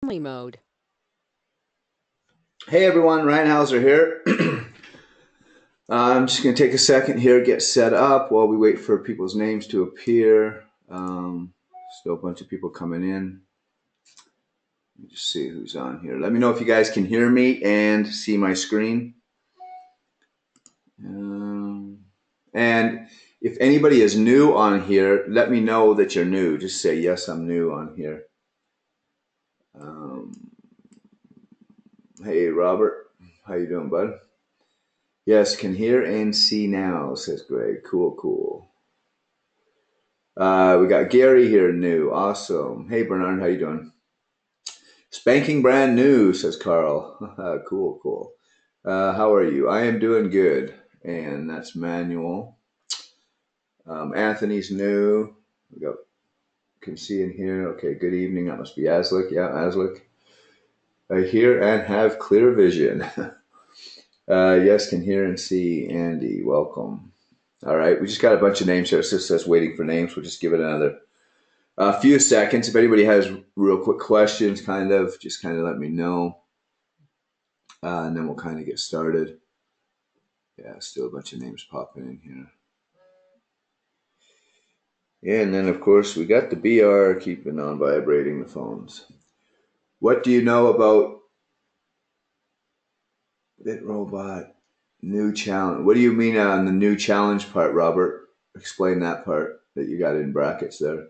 mode. Hey everyone, Ryan Hauser here. I'm just going to take a second here, get set up while we wait for people's names to appear. Still a bunch of people coming in. Let me just see who's on here. Let me know if you guys can hear me and see my screen. And if anybody is new on here, let me know that you're new. Just say, yes, I'm new on here. Hey, Robert. How you doing, bud? Yes, can hear and see now, says Greg. Cool. We got Gary here, new. Awesome. Hey, Bernard, how you doing? Spanking brand new, says Carl. Cool. How are you? I am doing good. And that's Manuel. Anthony's new. We got, can see in here. Okay, good evening. That must be Aslik. Yeah, Aslik. I hear and have clear vision. Yes, can hear and see. Andy, welcome. All right, we just got a bunch of names here. It's just us waiting for names. We'll just give it another few seconds. If anybody has real quick questions, just let me know. And then we'll kind of get started. Yeah, still a bunch of names popping in here. Yeah, and then of course we got the BR keeping on vibrating the phones. What do you know about BitRobot new challenge? What do you mean on the new challenge part, Robert? Explain that part that you got in brackets there.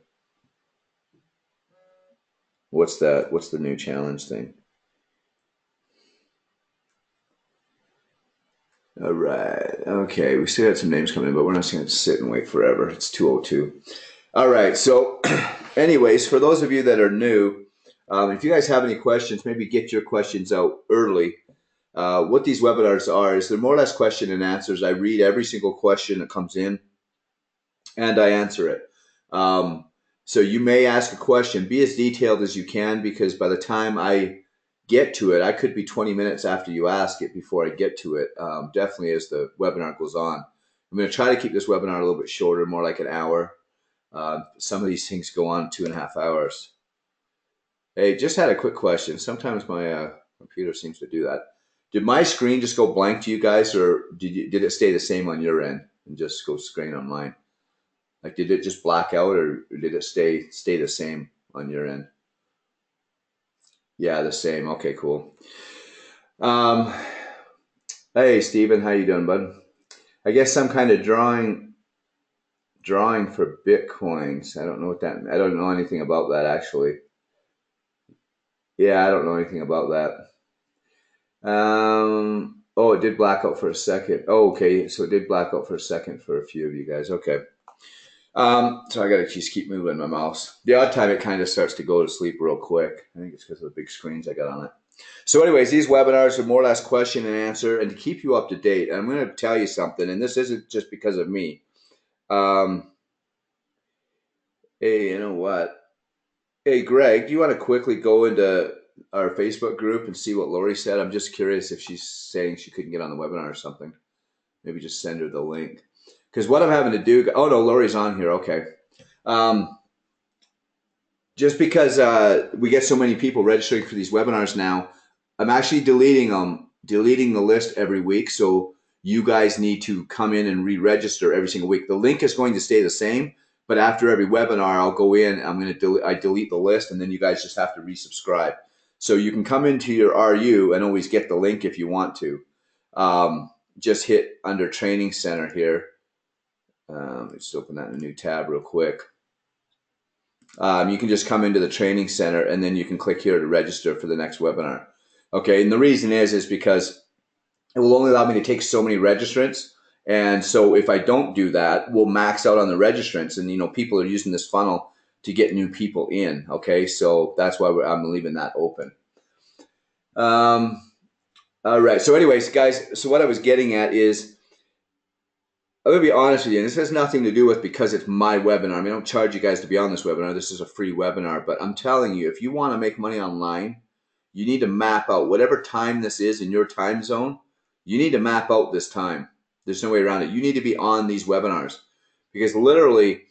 What's that? What's the new challenge thing? All right. Okay. We still had some names coming in, but we're not just going to sit and wait forever. It's 2:02. All right. So, anyways, for those of you that are new, if you guys have any questions, maybe get your questions out early. What these webinars are is they're more or less question and answers. I read every single question that comes in and I answer it. So you may ask a question, be as detailed as you can, because by the time I get to it, I could be 20 minutes after you ask it before I get to it. Definitely as the webinar goes on. I'm going to try to keep this webinar a little bit shorter, more like an hour. Some of these things go on 2.5 hours. Hey, just had a quick question. Sometimes my computer seems to do that. Did my screen just go blank to you guys, or did it stay the same on your end and just go screen on mine? Like, did it just black out, or did it stay the same on your end? Yeah, the same. Okay, cool. Um, hey, Steven, how you doing, bud? I guess some kind of drawing for Bitcoins. I don't know what that. I don't know anything about that actually. Yeah, I don't know anything about that. Oh, it did black out for a second. Oh, okay, so it did black out for a second for a few of you guys. Okay. So I gotta just keep moving my mouse. The odd time it kind of starts to go to sleep real quick. I think it's because of the big screens I got on it. So anyways, these webinars are more or less question and answer, and to keep you up to date. And I'm going to tell you something, and this isn't just because of me. Hey, you know what? Hey, Greg, do you want to quickly go into our Facebook group and see what Lori said? I'm just curious if she's saying she couldn't get on the webinar or something. Maybe just send her the link. Because what I'm having to do, oh no, Lori's on here. Okay. Just because we get so many people registering for these webinars now, I'm actually deleting the list every week. So you guys need to come in and re-register every single week. The link is going to stay the same, but after every webinar, I'll go in. I'm going to delete the list, and then you guys just have to resubscribe. So you can come into your RU and always get the link if you want to. Just hit under Training Center here. Let's open that in a new tab real quick. You can just come into the training center and then you can click here to register for the next webinar. Okay, and the reason is because it will only allow me to take so many registrants. And so if I don't do that, we'll max out on the registrants. And, people are using this funnel to get new people in. Okay, so that's why I'm leaving that open. All right, so anyways, guys, so what I was getting at is, I'm going to be honest with you, and this has nothing to do with because it's my webinar. I mean, I don't charge you guys to be on this webinar. This is a free webinar. But I'm telling you, if you want to make money online, you need to map out whatever time this is in your time zone. You need to map out this time. There's no way around it. You need to be on these webinars because literally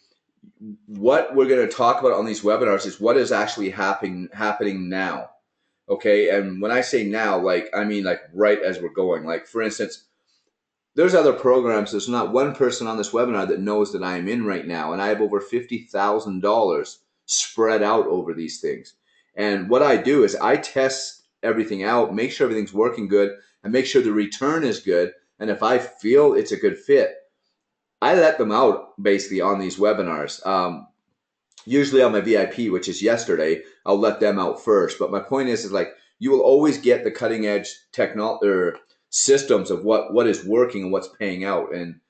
what we're going to talk about on these webinars is what is actually happening now. Okay. And when I say now, like, I mean, like right as we're going, like, for instance, there's other programs. There's not one person on this webinar that knows that I am in right now. And I have over $50,000 spread out over these things. And what I do is I test everything out, make sure everything's working good, and make sure the return is good. And if I feel it's a good fit, I let them out basically on these webinars. Usually on my VIP, which is yesterday, I'll let them out first. But my point is like you will always get the cutting edge technology or systems of what is working and what's paying out. And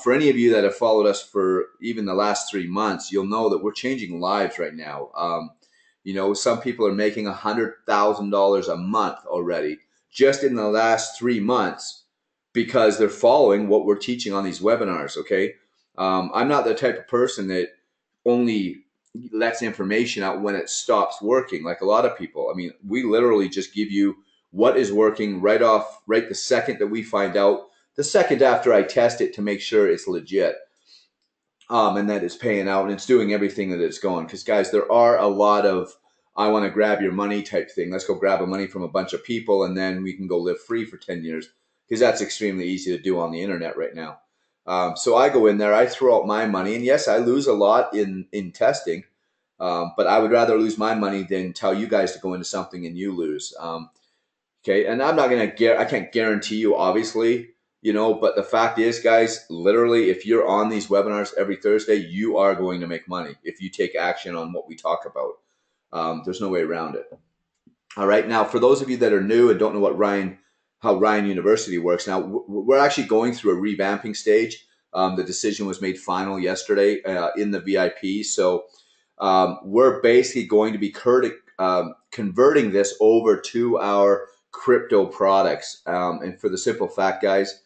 for any of you that have followed us for even the last 3 months, you'll know that we're changing lives right now. Some people are making $100,000 a month already just in the last 3 months because they're following what we're teaching on these webinars. Okay. I'm not the type of person that only lets information out when it stops working, like a lot of people. I mean, we literally just give you what is working right the second that we find out, the second after I test it to make sure it's legit, and that it's paying out and it's doing everything that it's going. Because guys, there are a lot of I want to grab your money type thing. Let's go grab a money from a bunch of people and then we can go live free for 10 years because that's extremely easy to do on the internet right now. So I go in there, I throw out my money, and yes, I lose a lot in testing, but I would rather lose my money than tell you guys to go into something and you lose. Okay, and I'm not I can't guarantee you, obviously, but the fact is, guys, literally, if you're on these webinars every Thursday, you are going to make money if you take action on what we talk about. There's no way around it. All right, now for those of you that are new and don't know how Ryan University works, now we're actually going through a revamping stage. The decision was made final yesterday in the VIP, so we're basically going to be converting this over to our crypto products. And for the simple fact, guys,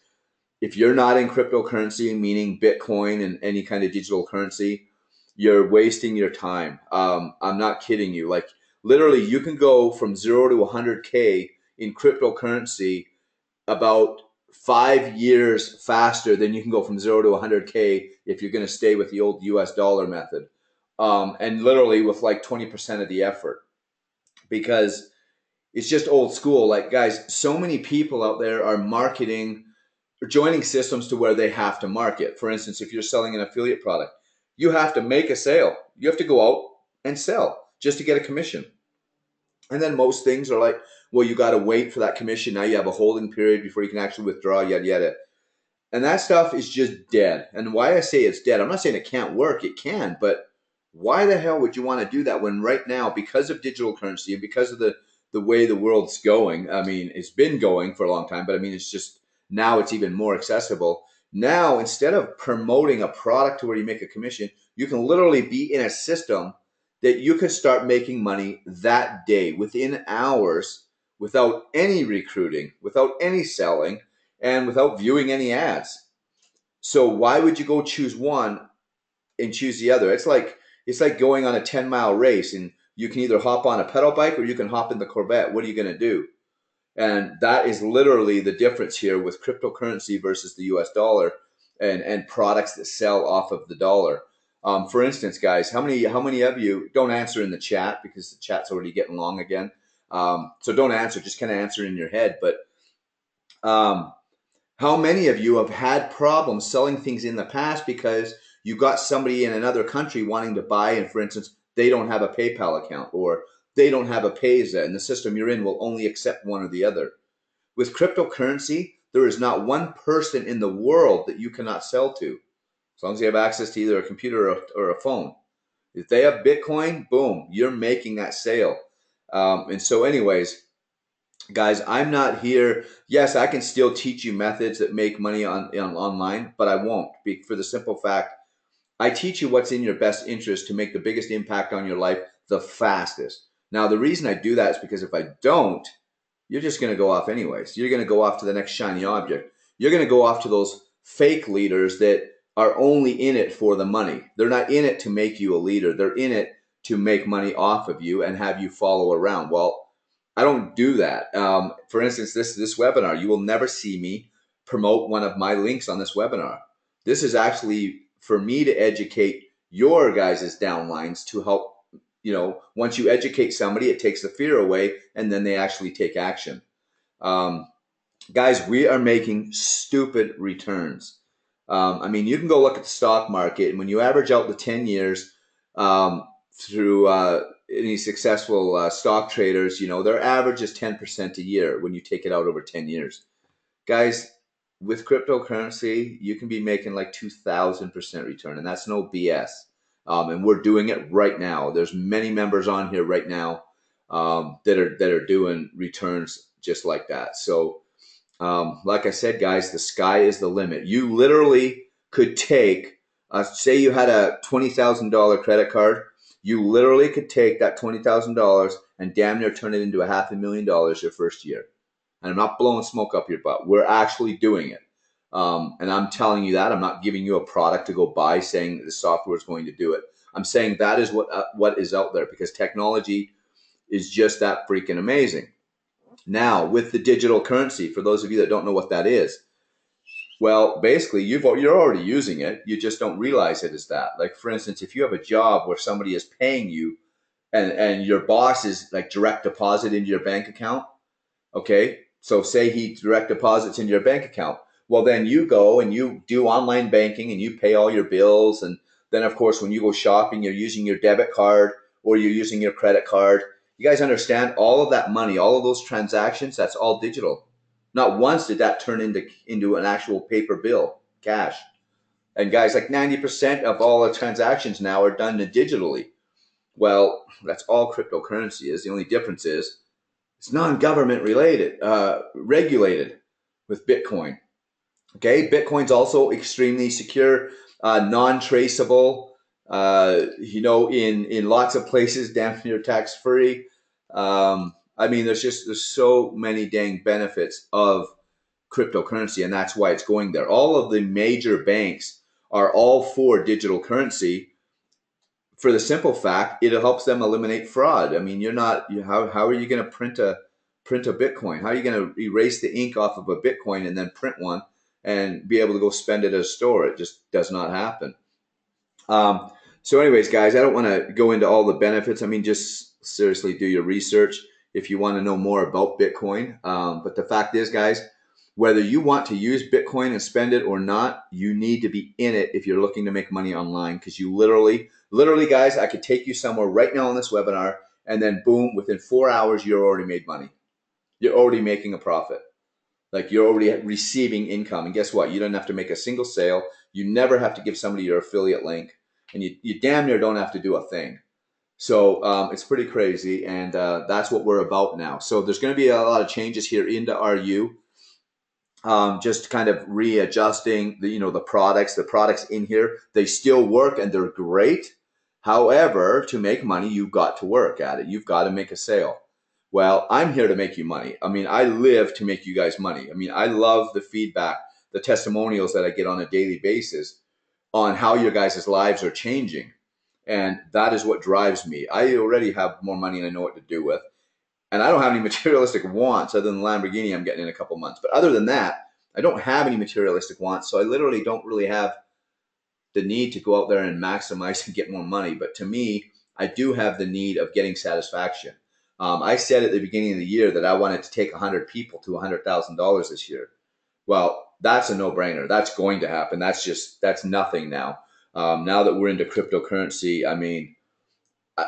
if you're not in cryptocurrency, meaning Bitcoin and any kind of digital currency, you're wasting your time. I'm not kidding you. Like literally, you can go from 0 to 100K in cryptocurrency about 5 years faster than you can go from 0 to 100K if you're going to stay with the old US dollar method. And literally with like 20% of the effort, because it's just old school. Like, guys, so many people out there are marketing or joining systems to where they have to market. For instance, if you're selling an affiliate product, you have to make a sale. You have to go out and sell just to get a commission. And then most things are like, well, you got to wait for that commission. Now you have a holding period before you can actually withdraw, yada, yada. And that stuff is just dead. And why I say it's dead, I'm not saying it can't work. It can, but why the hell would you want to do that when right now, because of digital currency and because of the way the world's going, I mean, it's been going for a long time, but I mean, it's just now it's even more accessible. Now, instead of promoting a product to where you make a commission, you can literally be in a system that you could start making money that day within hours without any recruiting, without any selling, and without viewing any ads. So why would you go choose one and choose the other? It's like going on a 10-mile race and you can either hop on a pedal bike or you can hop in the Corvette. What are you going to do? And that is literally the difference here with cryptocurrency versus the US dollar and products that sell off of the dollar. For instance, guys, how many of you don't answer in the chat because the chat's already getting long again? So don't answer, just kind of answer in your head. But um, how many of you have had problems selling things in the past because you got somebody in another country wanting to buy, and for instance, they don't have a PayPal account or they don't have a Payza, and the system you're in will only accept one or the other. With cryptocurrency, there is not one person in the world that you cannot sell to, as long as you have access to either a computer or a phone. If they have Bitcoin, boom, you're making that sale. And so, anyways, guys, I'm not here. Yes, I can still teach you methods that make money on online, but I won't, for the simple fact I teach you what's in your best interest to make the biggest impact on your life the fastest. Now, the reason I do that is because if I don't, you're just going to go off anyways. You're going to go off to the next shiny object. You're going to go off to those fake leaders that are only in it for the money. They're not in it to make you a leader. They're in it to make money off of you and have you follow around. Well, I don't do that. For instance, this webinar, you will never see me promote one of my links on this webinar. This is actually for me to educate your guys' downlines to help once you educate somebody, it takes the fear away, and then they actually take action. Um, Guys, we are making stupid returns. I mean, you can go look at the stock market, and when you average out the 10 years um, through any successful stock traders, their average is 10% a year when you take it out over 10 years. Guys, with cryptocurrency, you can be making like 2,000% return, and that's no BS. And we're doing it right now. There's many members on here right now that are doing returns just like that. So, like I said, guys, the sky is the limit. You literally could take, say you had a $20,000 credit card. You literally could take that $20,000 and damn near turn it into $500,000 your first year. And I'm not blowing smoke up your butt. We're actually doing it. And I'm telling you that. I'm not giving you a product to go buy saying that the software is going to do it. I'm saying that is what is out there, because technology is just that freaking amazing. Now, with the digital currency, for those of you that don't know what that is, well, basically, you're already using it. You just don't realize it as that. Like, for instance, if you have a job where somebody is paying you, and your boss is like direct deposit into your bank account. Okay, so say he direct deposits into your bank account. Well, then you go and you do online banking and you pay all your bills. And then, of course, when you go shopping, you're using your debit card or you're using your credit card. You guys understand all of that money, all of those transactions, that's all digital. Not once did that turn into an actual paper bill, cash. And guys, like 90% of all the transactions now are done digitally. Well, that's all cryptocurrency is. The only difference is it's non-government related, regulated with Bitcoin. Okay, Bitcoin's also extremely secure, non-traceable. In lots of places, damn near tax-free. I mean, there's so many dang benefits of cryptocurrency, and that's why it's going there. All of the major banks are all for digital currency for the simple fact it helps them eliminate fraud. I mean, how are you going to print a Bitcoin? How are you going to erase the ink off of a Bitcoin and then print one and be able to go spend it at a store? It just does not happen. So, anyways, guys, I don't want to go into all the benefits. I mean, just seriously do your research if you want to know more about Bitcoin. But the fact is, guys, whether you want to use Bitcoin and spend it or not, you need to be in it if you're looking to make money online, because you literally, guys, I could take you somewhere right now on this webinar, and then boom, within 4 hours, you're already made money. You're already making a profit. Like, you're already receiving income. And guess what? You don't have to make a single sale. You never have to give somebody your affiliate link. And you damn near don't have to do a thing. So it's pretty crazy. And that's what we're about now. So there's going to be a lot of changes here into RU. Just kind of readjusting the products in here. They still work and they're great. However, to make money, you've got to work at it. You've got to make a sale. Well, I'm here to make you money. I mean, I live to make you guys money. I mean, I love the feedback, the testimonials that I get on a daily basis on how your guys' lives are changing. And that is what drives me. I already have more money and I know what to do with. And I don't have any materialistic wants other than the Lamborghini I'm getting in a couple months. But other than that, I don't have any materialistic wants. So I literally don't really have the need to go out there and maximize and get more money. But to me, I do have the need of getting satisfaction. I said at the beginning of the year that I wanted to take 100 people to $100,000 this year. Well, that's a no-brainer. That's going to happen. That's nothing now. Now that we're into cryptocurrency, I mean,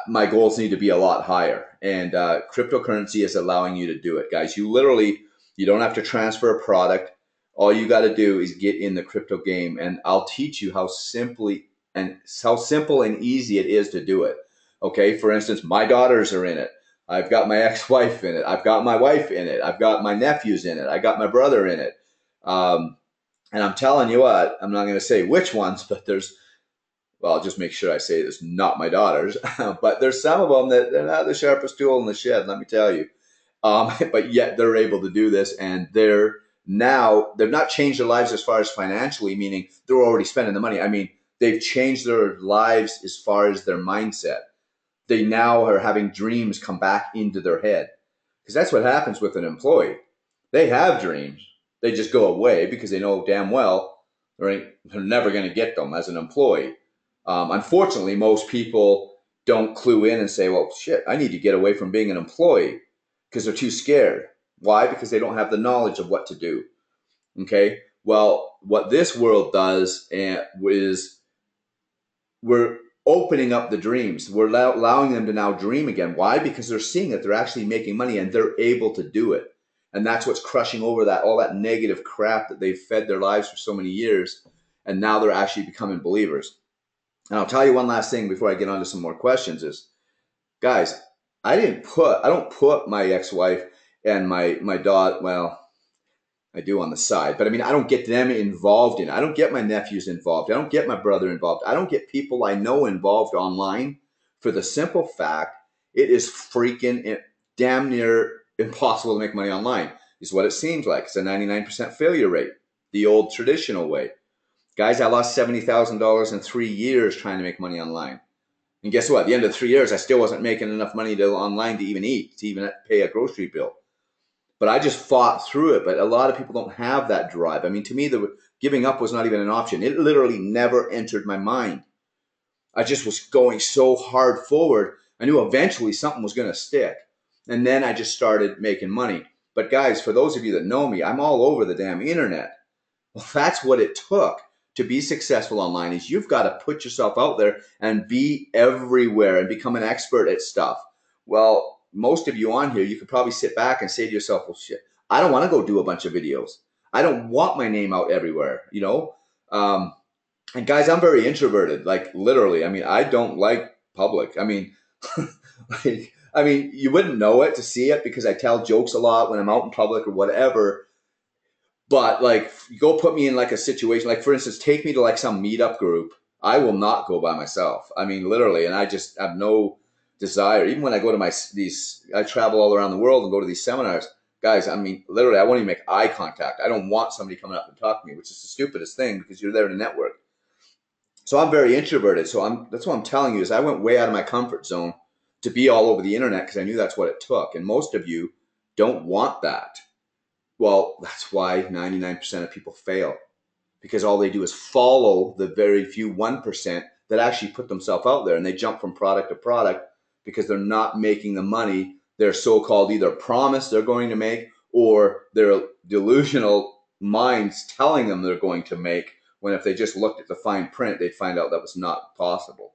my goals need to be a lot higher, and cryptocurrency is allowing you to do it, guys. You don't have to transfer a product. All you got to do is get in the crypto game, and I'll teach you how simple and easy it is to do it. Okay, for instance, my daughters are in it. I've got my ex-wife in it. I've got my wife in it. I've got my nephews in it. I got my brother in it. And I'm telling you what, I'm not going to say which ones, but well, I'll just make sure I say it's not my daughters, but there's some of them that they're not the sharpest tool in the shed, let me tell you. But yet they're able to do this, and they've not changed their lives as far as financially, meaning they're already spending the money. I mean, they've changed their lives as far as their mindset. They now are having dreams come back into their head, because that's what happens with an employee. They have dreams. They just go away because they know damn well they're never going to get them as an employee. Unfortunately, most people don't clue in and say, well, shit, I need to get away from being an employee because they're too scared. Why? Because they don't have the knowledge of what to do. Okay. Well, what this world does is we're opening up the dreams. We're allowing them to now dream again. Why? Because they're seeing that they're actually making money and they're able to do it. And that's what's crushing over that all that negative crap that they've fed their lives for so many years. And now they're actually becoming believers. And I'll tell you one last thing before I get on to some more questions is, guys, I don't put my ex-wife and my daughter, well, I do on the side, but I mean, I don't get them involved in it. I don't get my nephews involved. I don't get my brother involved. I don't get people I know involved online for the simple fact it is freaking damn near impossible to make money online, is what it seems like. It's a 99% failure rate, the old traditional way. Guys, I lost $70,000 in 3 years trying to make money online. And guess what? At the end of 3 years, I still wasn't making enough money online to even eat, to even pay a grocery bill. But I just fought through it. But a lot of people don't have that drive. I mean, to me, the giving up was not even an option. It literally never entered my mind. I just was going so hard forward. I knew eventually something was going to stick. And then I just started making money. But guys, for those of you that know me, I'm all over the damn internet. Well, that's what it took to be successful online, is you've got to put yourself out there and be everywhere and become an expert at stuff. Well, most of you on here, you could probably sit back and say to yourself, well, shit, I don't want to go do a bunch of videos. I don't want my name out everywhere, you know? And guys, I'm very introverted, like literally. I mean, I don't like public. I mean, you wouldn't know it to see it because I tell jokes a lot when I'm out in public or whatever. But like, you go put me in like a situation, like for instance, take me to like some meetup group. I will not go by myself. I mean, literally, and I just have no desire. Even when I go to I travel all around the world and go to these seminars, guys. I mean, literally, I won't even make eye contact. I don't want somebody coming up and talk to me, which is the stupidest thing because you're there to network. So I'm very introverted. So that's what I'm telling you is I went way out of my comfort zone to be all over the internet because I knew that's what it took. And most of you don't want that. Well, that's why 99% of people fail, because all they do is follow the very few 1% that actually put themselves out there, and they jump from product to product because they're not making the money they're so-called either promised they're going to make or their delusional minds telling them they're going to make, when if they just looked at the fine print, they'd find out that was not possible.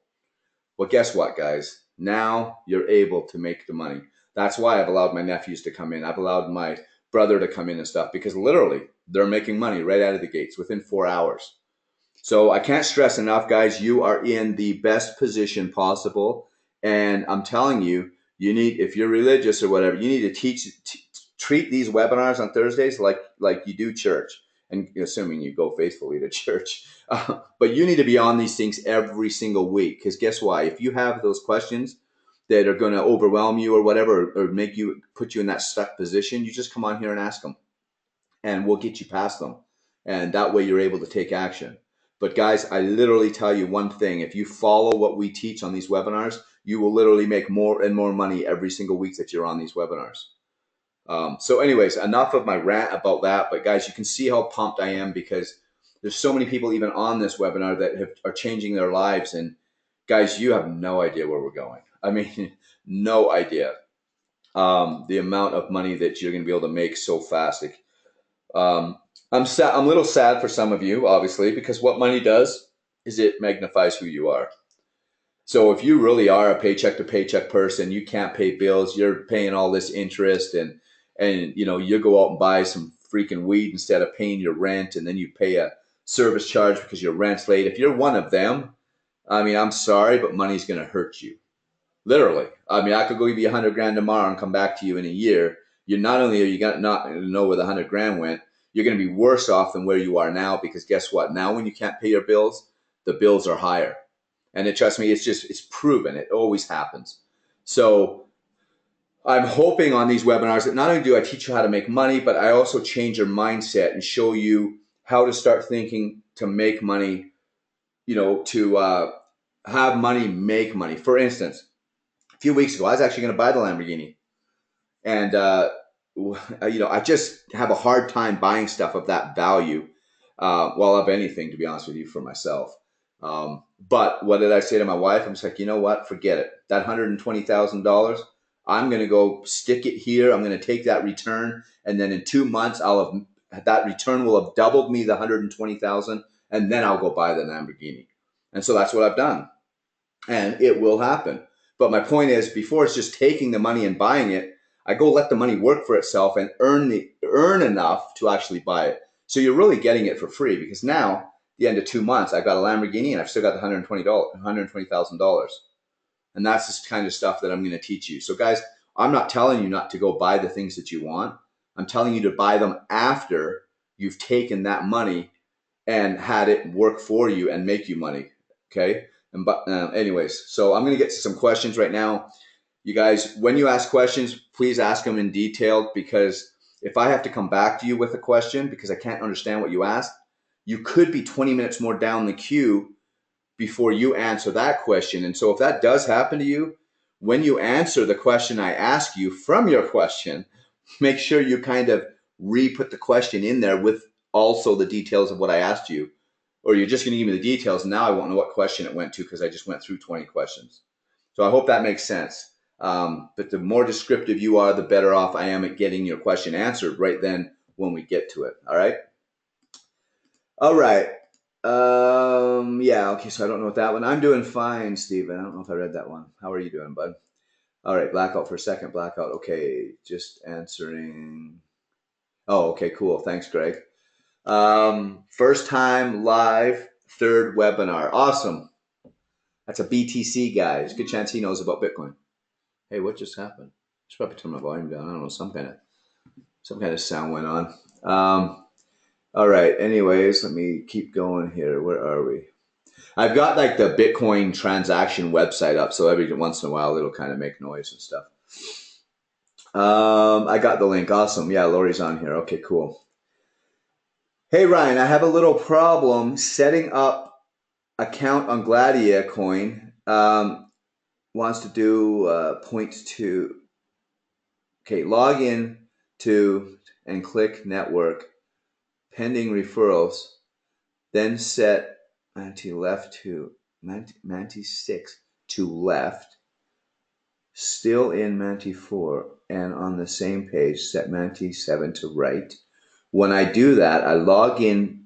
Well, guess what, guys? Now you're able to make the money. That's why I've allowed my nephews to come in. I've allowed my brother to come in and stuff, because literally they're making money right out of the gates within 4 hours. So I can't stress enough, guys, you are in the best position possible. And I'm telling you, if you're religious or whatever, you need to treat these webinars on Thursdays like you do church, and assuming you go faithfully to church. But you need to be on these things every single week, because guess what? If you have those questions that are going to overwhelm you or whatever, or put you in that stuck position, you just come on here and ask them, and we'll get you past them. And that way you're able to take action. But guys, I literally tell you one thing: if you follow what we teach on these webinars, you will literally make more and more money every single week that you're on these webinars. So anyways, enough of my rant about that. But guys, you can see how pumped I am, because there's so many people even on this webinar that are changing their lives. And guys, you have no idea where we're going. I mean, no idea. The amount of money that you're going to be able to make so fast. I'm a little sad for some of you, obviously, because what money does is it magnifies who you are. So if you really are a paycheck to paycheck person, you can't pay bills, you're paying all this interest, and you go out and buy some freaking weed instead of paying your rent, and then you pay a service charge because your rent's late. If you're one of them, I mean, I'm sorry, but money's going to hurt you. Literally. I mean, I could go give you 100 grand tomorrow and come back to you in a year. Not only are you not going to know where the 100 grand went, you're going to be worse off than where you are now, because guess what? Now when you can't pay your bills, the bills are higher. And trust me, it's proven. It always happens. So I'm hoping on these webinars that not only do I teach you how to make money, but I also change your mindset and show you how to start thinking to make money, to have money, make money. For instance, a few weeks ago, I was actually going to buy the Lamborghini. And, I just have a hard time buying stuff of that value, of anything, to be honest with you, for myself. But what did I say to my wife? I'm just like, you know what? Forget it. That $120,000, I'm going to go stick it here. I'm going to take that return. And then in 2 months, that return will have doubled me the 120,000. And then I'll go buy the Lamborghini. And so that's what I've done. And it will happen. But my point is, before it's just taking the money and buying it, I go let the money work for itself and earn enough to actually buy it. So you're really getting it for free, because now, at the end of 2 months, I've got a Lamborghini and I've still got the $120,000. And that's the kind of stuff that I'm going to teach you. So guys, I'm not telling you not to go buy the things that you want. I'm telling you to buy them after you've taken that money and had it work for you and make you money. Okay. And anyways, so I'm going to get to some questions right now. You guys, when you ask questions, please ask them in detail, because if I have to come back to you with a question because I can't understand what you asked, you could be 20 minutes more down the queue before you answer that question. And so if that does happen to you, when you answer the question I ask you from your question, make sure you kind of re-put the question in there with also the details of what I asked you. Or you're just going to give me the details, and now I won't know what question it went to because I just went through 20 questions. So I hope that makes sense. But the more descriptive you are, the better off I am at getting your question answered right then when we get to it. All right? All right. Yeah, okay, so I don't know what that one. I'm doing fine, Steven. I don't know if I read that one. How are you doing, bud? All right, blackout for a second. Blackout. Okay, just answering. Oh, okay, cool. Thanks, Greg. First time live, third webinar. Awesome. That's a BTC guy. There's a good chance he knows about Bitcoin. Hey, what just happened? I should probably turn my volume down. I don't know, some kind of sound went on. All right. Anyways, let me keep going here. Where are we? I've got like the Bitcoin transaction website up, so every once in a while it'll kind of make noise and stuff. I got the link. Awesome. Yeah, Lori's on here. Okay, cool. Hey Ryan, I have a little problem setting up account on Gladia Coin. Wants to do points to. Okay, log in to and click network, pending referrals, then set Manti left to Manti 6 to left, still in Manti 4, and on the same page set Manti 7 to right. When I do that, I log in,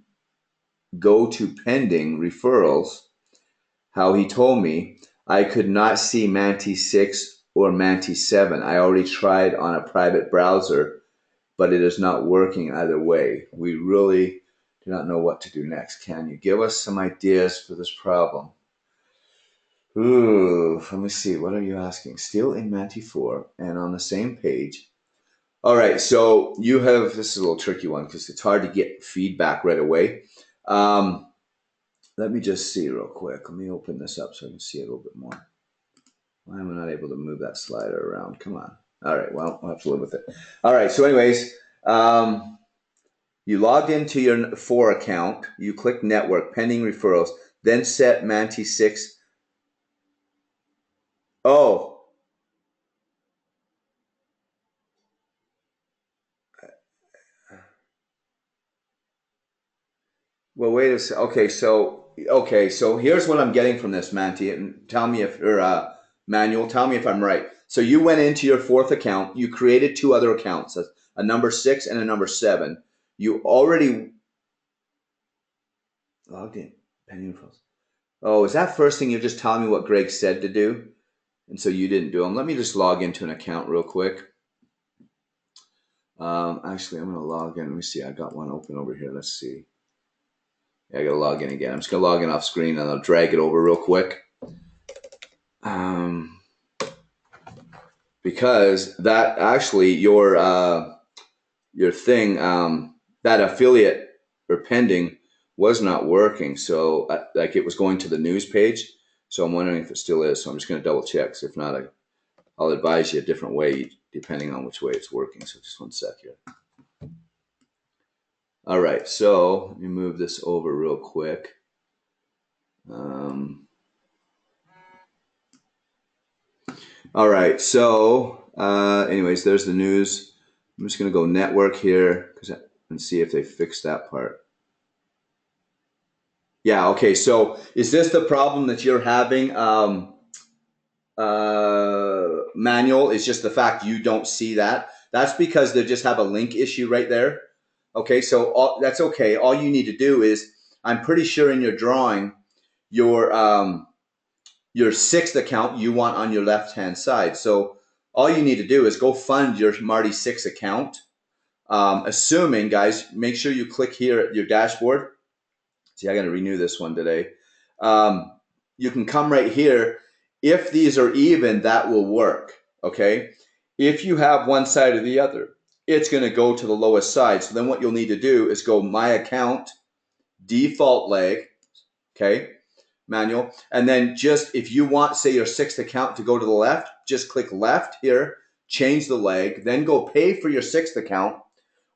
go to pending referrals. How he told me, I could not see Manti 6 or Manti 7. I already tried on a private browser, but it is not working either way. We really do not know what to do next. Can you give us some ideas for this problem? Ooh, let me see. What are you asking? Still in Manti 4 and on the same page. All right, so you have, this is a little tricky one because it's hard to get feedback right away. Let me just see real quick. Let me open this up so I can see a little bit more. Why am I not able to move that slider around? Come on. All right, well, I'll have to live with it. All right, so anyways, you logged into your 4 account. You click network, pending referrals, then set Manti 6. Oh. Well, wait a second. Okay, so here's what I'm getting from this, Manti, and tell me if, or Manuel, tell me if I'm right. So you went into your 4th account. You created 2 other accounts, a number 6 and a number 7. You already logged in, pending referrals. Oh, is that first thing you're just telling me what Greg said to do? And so you didn't do them. Let me just log into an account real quick. Actually, I'm going to log in. Let me see. I got one open over here. Let's see. Yeah, I got to log in again. I'm just going to log in off screen and I'll drag it over real quick. Because that actually, your thing, that affiliate or pending was not working. So like it was going to the news page. So I'm wondering if it still is. So I'm just going to double check. So if not, I'll advise you a different way depending on which way it's working. So just one sec here. All right, so let me move this over real quick. All right, so anyways, there's the news. I'm just going to go network here and see if they fixed that part. Yeah. Okay. So is this the problem that you're having? Manual is just the fact you don't see that. That's because they just have a link issue right there. Okay, so that's okay. All you need to do is, I'm pretty sure in your drawing, your sixth account you want on your left hand side. So all you need to do is go fund your Marty Six account. Assuming, guys, make sure you click here at your dashboard. See, I got to renew this one today. Um, you can come right here. If these are even, that will work. Okay. If you have one side or the other, it's going to go to the lowest side. So then what you'll need to do is go my account, default leg, okay, manual. And then just if you want, say, your sixth account to go to the left, just click left here, change the leg, then go pay for your sixth account,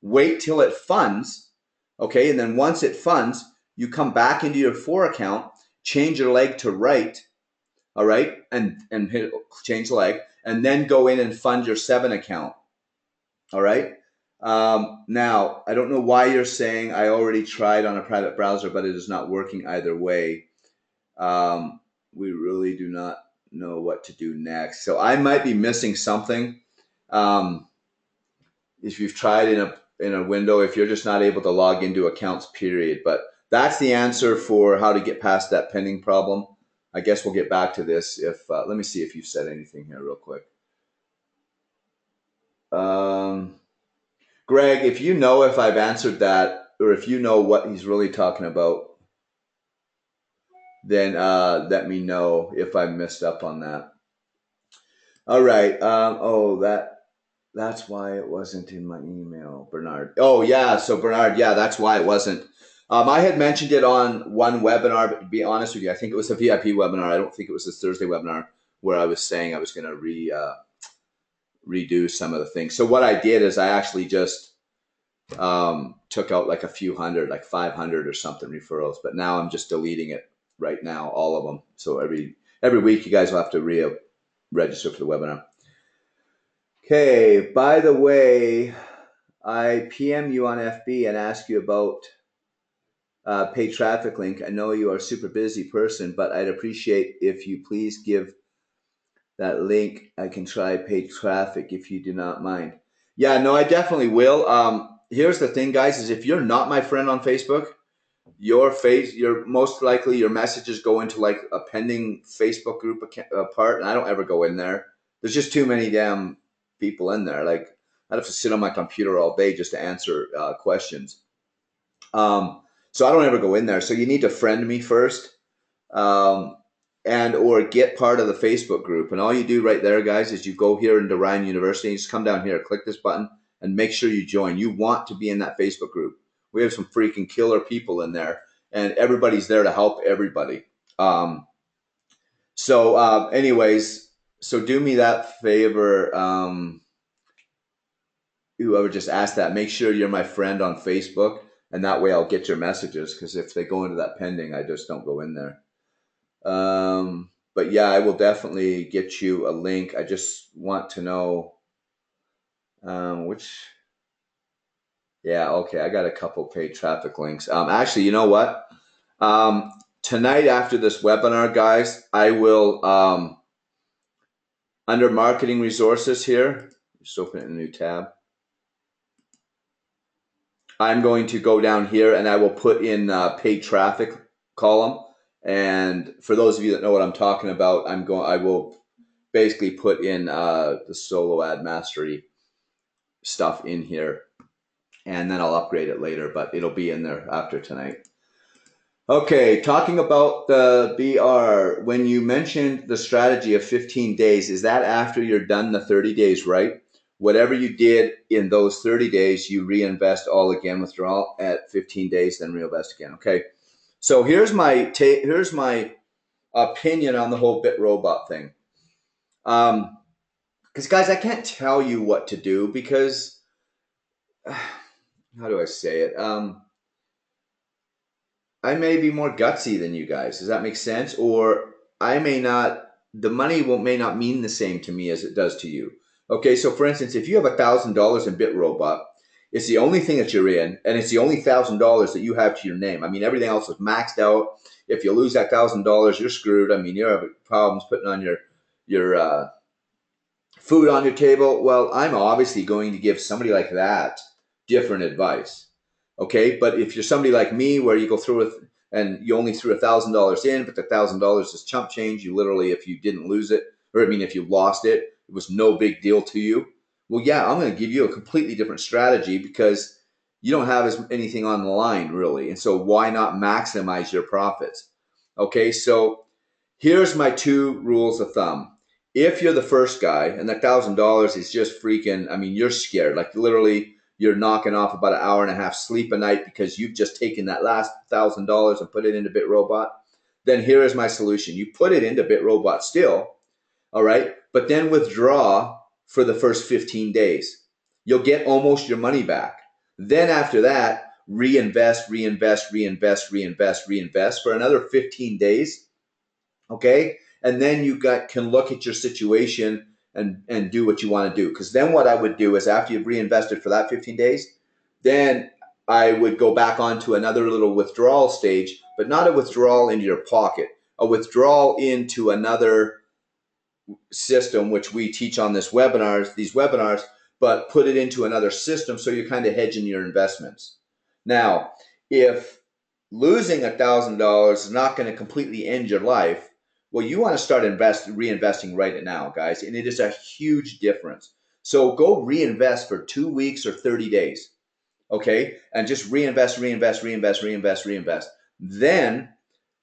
wait till it funds, okay, and then once it funds, you come back into your four account, change your leg to right, all right, and hit change leg, and then go in and fund your seven account, all right. Now I don't know why you're saying I already tried on a private browser, but it is not working either way. We really do not know what to do next. So I might be missing something. Um, if you've tried in a window, if you're just not able to log into accounts, period. But that's the answer for how to get past that pending problem. I guess we'll get back to this if let me see if you've said anything here real quick. Um, Greg, if you know if I've answered that or if you know what he's really talking about, then let me know if I messed up on that. All right. Oh, that's why it wasn't in my email, Bernard. Oh, yeah. So Bernard, yeah, that's why it wasn't. I had mentioned it on one webinar, but to be honest with you, I think it was a VIP webinar. I don't think it was this Thursday webinar where I was saying I was going to redo some of the things. So what I did is I actually just took out like a few hundred, like 500 or something referrals. But now I'm just deleting it right now, all of them. So every week you guys will have to register for the webinar. Okay. By the way, I PM you on FB and ask you about paid traffic link. I know you are a super busy person, but I'd appreciate if you please give that link. I can try paid traffic if you do not mind. Yeah, no, I definitely will. Here's the thing, guys, is if you're not my friend on Facebook, you're most likely your messages go into like a pending Facebook group part, and I don't ever go in there. There's just too many damn people in there. Like I'd have to sit on my computer all day just to answer questions. So I don't ever go in there. So you need to friend me first, um, and or get part of the Facebook group. And all you do right there, guys, is you go here into Ryan University. You just come down here, click this button, and make sure you join. You want to be in that Facebook group. We have some freaking killer people in there, and everybody's there to help everybody. Um, anyways, so do me that favor. Whoever just asked that, make sure you're my friend on Facebook, and that way I'll get your messages. Because if they go into that pending, I just don't go in there. But yeah, I will definitely get you a link. I just want to know which. Yeah, okay. I got a couple paid traffic links. Actually, you know what? Tonight after this webinar, guys, I will under marketing resources here. Just open a new tab. I'm going to go down here and I will put in paid traffic column. And for those of you that know what I'm talking about, I will basically put in the solo ad mastery stuff in here, and then I'll upgrade it later, but it'll be in there after tonight. Okay, talking about the BR, when you mentioned the strategy of 15 days, is that after you're done the 30 days, right? Whatever you did in those 30 days, you reinvest all again, withdrawal at 15 days, then reinvest again. Okay, so here's my opinion on the whole BitRobot thing. Because guys, I can't tell you what to do because how do I say it? I may be more gutsy than you guys. Does that make sense? Or I may not. The money may not mean the same to me as it does to you. Okay, so for instance, if you have $1,000 in BitRobot, It's the only thing that you're in, and it's the only $1,000 that you have to your name. I mean, everything else is maxed out. If you lose that $1,000, you're screwed. I mean, you have problems putting on your food on your table. Well, I'm obviously going to give somebody like that different advice. Okay, but if you're somebody like me, where you go through with and you only threw $1,000 in, but the $1,000 is chump change. You literally, if you didn't lose it, or I mean, if you lost it, it was no big deal to you. Well, yeah, I'm going to give you a completely different strategy because you don't have as anything on the line really, and so why not maximize your profits? Okay, so here's my two rules of thumb. If you're the first guy and that $1,000 is just freaking, I mean, you're scared, like literally you're knocking off about an hour and a half sleep a night because you've just taken that last $1,000 and put it into BitRobot, then here is my solution. You put it into BitRobot still, all right, but then withdraw for the first 15 days. You'll get almost your money back. Then after that, reinvest, reinvest, reinvest, reinvest, reinvest for another 15 days. Okay, and then you can look at your situation and do what you want to do. Because then what I would do is after you've reinvested for that 15 days, then I would go back onto another little withdrawal stage, but not a withdrawal into your pocket, a withdrawal into another system, which we teach on these webinars, but put it into another system so you're kind of hedging your investments. Now, if losing $1,000 is not going to completely end your life, well, you want to start reinvesting right now, guys, and it is a huge difference. So go reinvest for 2 weeks or 30 days, okay? And just reinvest, reinvest, reinvest, reinvest, reinvest. Then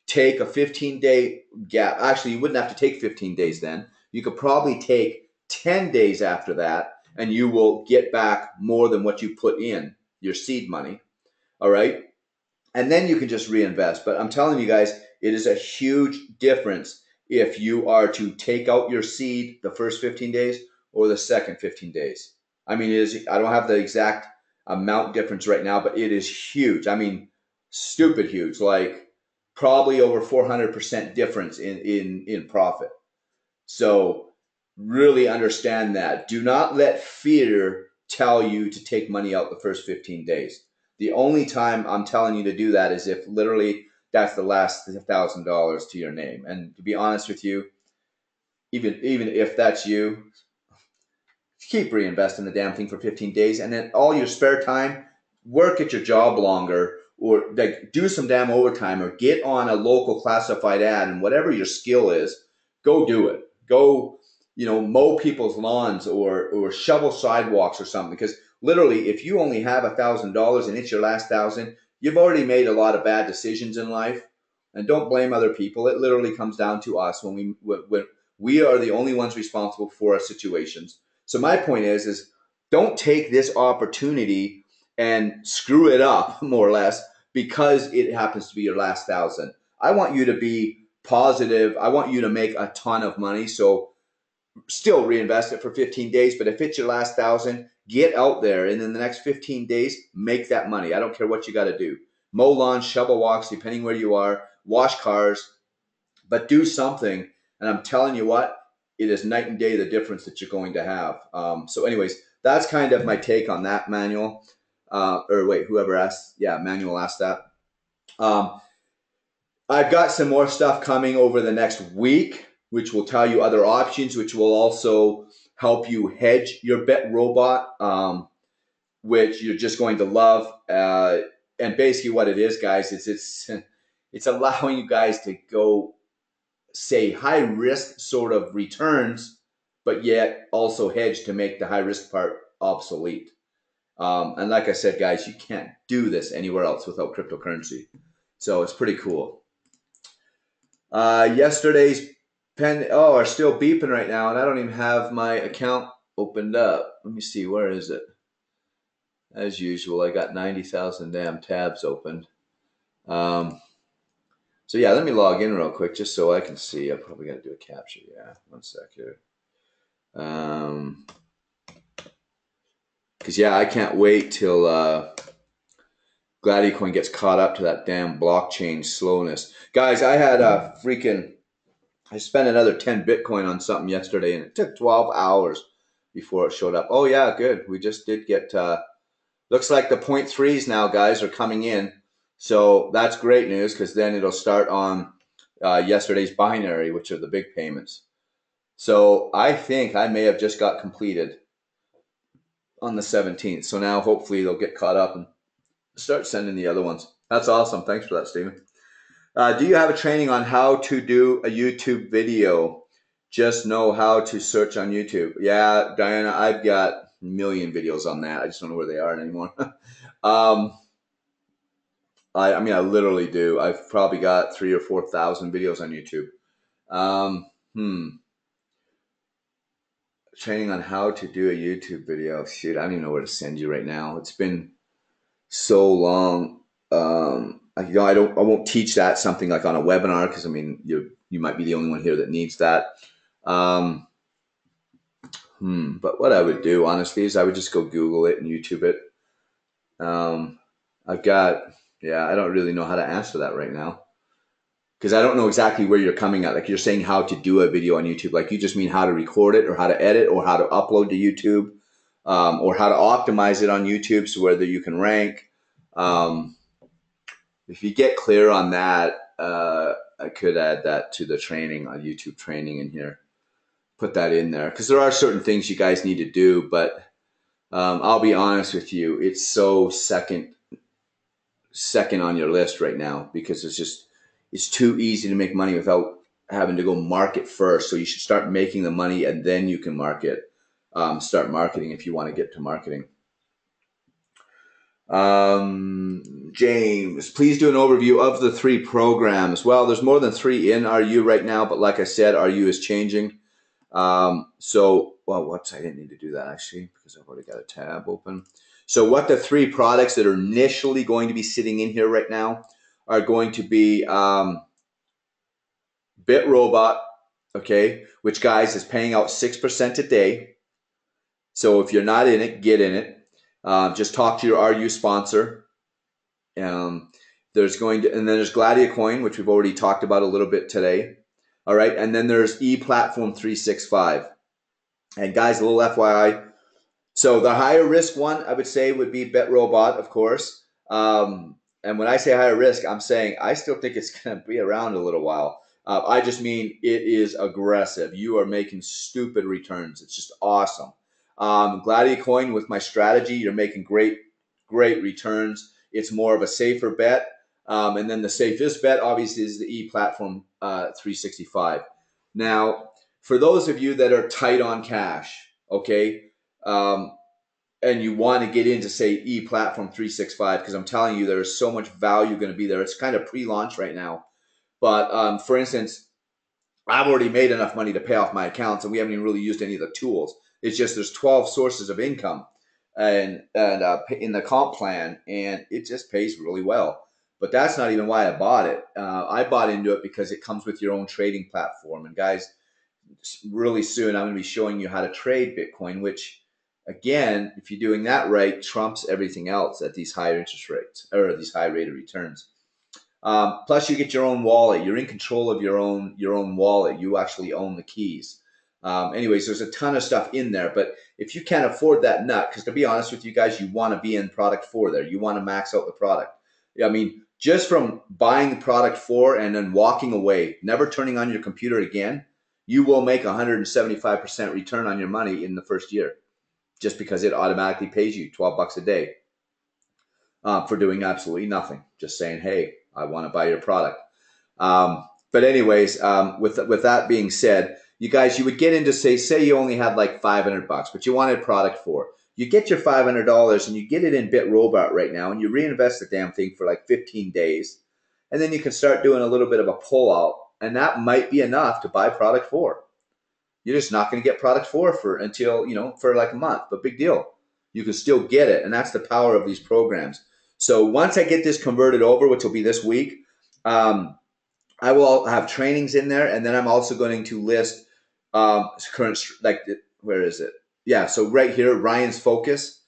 take a 15-day gap. Actually, you wouldn't have to take 15 days then. You could probably take 10 days after that, and you will get back more than what you put in your seed money, all right? And then you can just reinvest. But I'm telling you guys, it is a huge difference if you are to take out your seed the first 15 days or the second 15 days. I mean, I don't have the exact amount difference right now, but it is huge. I mean, stupid huge, like probably over 400% difference in profit. So really understand that. Do not let fear tell you to take money out the first 15 days. The only time I'm telling you to do that is if literally that's the last $1,000 to your name. And to be honest with you, even if that's you, keep reinvesting the damn thing for 15 days, and then all your spare time, work at your job longer, or like do some damn overtime, or get on a local classified ad, and whatever your skill is, go do it. Go, mow people's lawns or shovel sidewalks or something. Because literally, if you only have $1,000 and it's your last thousand, you've already made a lot of bad decisions in life. And don't blame other people. It literally comes down to us when we are the only ones responsible for our situations. So my point is don't take this opportunity and screw it up more or less because it happens to be your last thousand. I want you to be positive. I want you to make a ton of money. So still reinvest it for 15 days. But if it's your last thousand, get out there and in the next 15 days, make that money. I don't care what you got to do. Mow lawns, shovel walks, depending where you are, wash cars, but do something. And I'm telling you what, it is night and day the difference that you're going to have. So anyways, that's kind of my take on that, Manuel. Or wait, whoever asked, yeah, Manuel asked that. I've got some more stuff coming over the next week, which will tell you other options, which will also help you hedge your BitRobot, which you're just going to love. And basically what it is, guys, is it's allowing you guys to go say high risk sort of returns, but yet also hedge to make the high risk part obsolete. And like I said, guys, you can't do this anywhere else without cryptocurrency. So it's pretty cool. Yesterday's are still beeping right now, and I don't even have my account opened up. Let me see, where is it? As usual, I got 90,000 damn tabs opened. So yeah, let me log in real quick just so I can see. I probably got to do a capture. Yeah, one sec here. Because yeah, I can't wait till Gladicoin gets caught up to that damn blockchain slowness. Guys, I spent another 10 Bitcoin on something yesterday, and it took 12 hours before it showed up. Oh yeah, good. We just did get Looks like the 0.3s now, guys, are coming in. So that's great news because then it'll start on yesterday's binary, which are the big payments. So I think I may have just got completed on the 17th. So now hopefully they'll get caught up and start sending the other ones. That's awesome. Thanks for that, Stephen. Do you have a training on how to do a YouTube video? Just know how to search on YouTube. Yeah, Diana, I've got a million videos on that. I just don't know where they are anymore. I mean, I literally do. I've probably got 3,000 or 4,000 videos on YouTube. Um, hmm. Training on how to do a YouTube video. Shoot, I don't even know where to send you right now. It's been so long. I won't teach that something like on a webinar because I mean, you might be the only one here that needs that. Um, but what I would do honestly is I would just go Google it and YouTube it. I've got, yeah, I don't really know how to answer that right now because I don't know exactly where you're coming at. Like you're saying how to do a video on YouTube. Like you just mean how to record it or how to edit or how to upload to YouTube, or how to optimize it on YouTube so whether you can rank. If you get clear on that, I could add that to the training on YouTube training in here. Put that in there because there are certain things you guys need to do, but I'll be honest with you, it's so second on your list right now because it's too easy to make money without having to go market first. So you should start making the money and then you can market. Start marketing if you want to get to marketing. James, please do an overview of the 3 programs. Well, there's more than 3 in RU right now, but like I said, RU is changing. Whoops, I didn't need to do that actually because I've already got a tab open. So what the 3 products that are initially going to be sitting in here right now are going to be BitRobot, okay, which guys is paying out 6% a day. So if you're not in it, get in it. Just talk to your RU sponsor. There's Gladia Coin, which we've already talked about a little bit today. All right, and then there's ePlatform 365. And guys, a little FYI. So the higher risk one, I would say, would be BitRobot, of course. And when I say higher risk, I'm saying I still think it's going to be around a little while. I just mean it is aggressive. You are making stupid returns. It's just awesome. Gladia Coin, with my strategy, you're making great returns. It's more of a safer bet. And then the safest bet, obviously, is the ePlatform 365. Now, for those of you that are tight on cash, okay, and you want to get into, say, ePlatform 365, because I'm telling you, there is so much value going to be there. It's kind of pre-launch right now. But for instance, I've already made enough money to pay off my accounts, and we haven't even really used any of the tools. It's just there's 12 sources of income and in the comp plan, and it just pays really well. But that's not even why I bought it. I bought into it because it comes with your own trading platform. And guys, really soon I'm going to be showing you how to trade Bitcoin, which, again, if you're doing that right, trumps everything else at these higher interest rates or these high rate of returns. Plus, you get your own wallet. You're in control of your own wallet. You actually own the keys. Anyways, there's a ton of stuff in there. But if you can't afford that nut, because to be honest with you guys, you want to be in product 4 there. You want to max out the product. I mean, just from buying the product 4 and then walking away, never turning on your computer again, you will make 175% return on your money in the first year, just because it automatically pays you $12 a day for doing absolutely nothing. Just saying, hey, I want to buy your product. But anyways, with that being said, you guys, you would get into, say you only had like $500, but you wanted product 4. You get your $500 and you get it in BitRobot right now, and you reinvest the damn thing for like 15 days, and then you can start doing a little bit of a pullout, and that might be enough to buy product 4. You're just not going to get product 4 until for like a month, but big deal. You can still get it, and that's the power of these programs. So once I get this converted over, which will be this week, I will have trainings in there, and then I'm also going to list current, like, where is it? Yeah, so right here, Ryan's Focus.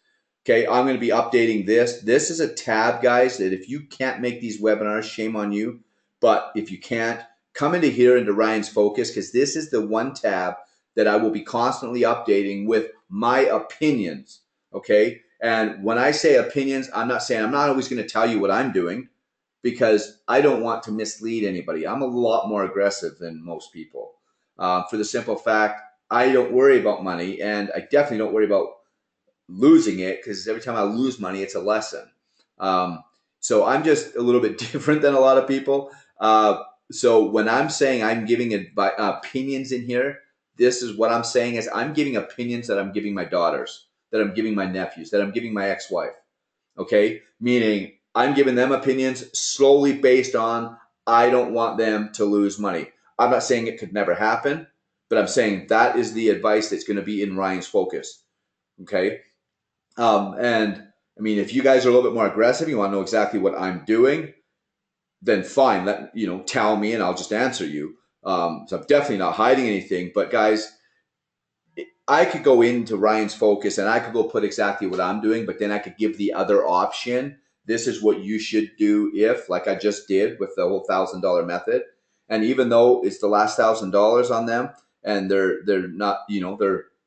Okay, I'm going to be updating this. This is a tab, guys, that if you can't make these webinars, shame on you. But if you can't, come into here into Ryan's Focus, because this is the one tab that I will be constantly updating with my opinions. Okay, And when I say opinions, I'm not always going to tell you what I'm doing, because I don't want to mislead anybody. I'm a lot more aggressive than most people, for the simple fact I don't worry about money, and I definitely don't worry about losing it, because every time I lose money, it's a lesson. Um, so I'm just a little bit different than a lot of people. So when I'm saying I'm giving opinions in here, this is what I'm saying is I'm giving opinions that I'm giving my daughters, that I'm giving my nephews, that I'm giving my ex-wife. Okay, meaning I'm giving them opinions slowly based on I don't want them to lose money. I'm not saying it could never happen, but I'm saying that is the advice that's going to be in Ryan's focus. Okay, and I mean, if you guys are a little bit more aggressive, you want to know exactly what I'm doing, then fine. Tell me, and I'll just answer you. So I'm definitely not hiding anything. But guys, I could go into Ryan's focus and I could go put exactly what I'm doing, but then I could give the other option. This is what you should do if, like I just did with the whole $1,000 method. And even though it's the last $1,000 on them, and they're not,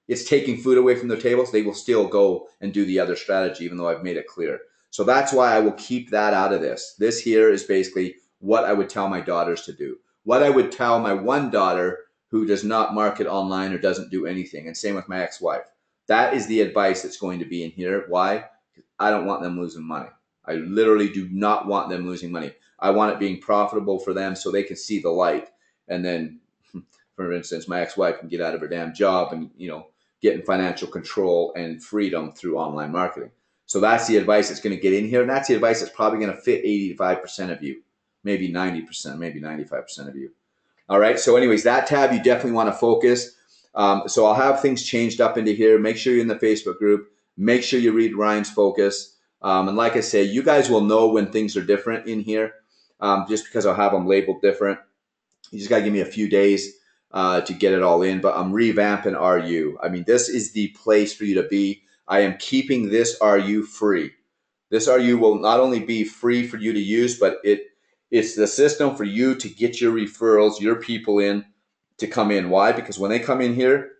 it's taking food away from their tables, they will still go and do the other strategy, even though I've made it clear. So that's why I will keep that out of this. This here is basically what I would tell my daughters to do. What I would tell my one daughter who does not market online or doesn't do anything. And same with my ex-wife. That is the advice that's going to be in here. Why? I don't want them losing money. I literally do not want them losing money. I want it being profitable for them so they can see the light. And then, for instance, my ex-wife can get out of her damn job and, get in financial control and freedom through online marketing. So that's the advice that's going to get in here. And that's the advice that's probably going to fit 85% of you, maybe 90%, maybe 95% of you. All right. So anyways, that tab, you definitely want to focus. So I'll have things changed up into here. Make sure you're in the Facebook group. Make sure you read Ryan's focus. And like I say, you guys will know when things are different in here, just because I'll have them labeled different. You just got to give me a few days to get it all in. But I'm revamping RU. I mean, this is the place for you to be. I am keeping this RU free. This RU will not only be free for you to use, but it's the system for you to get your referrals, your people in to come in. Why? Because when they come in here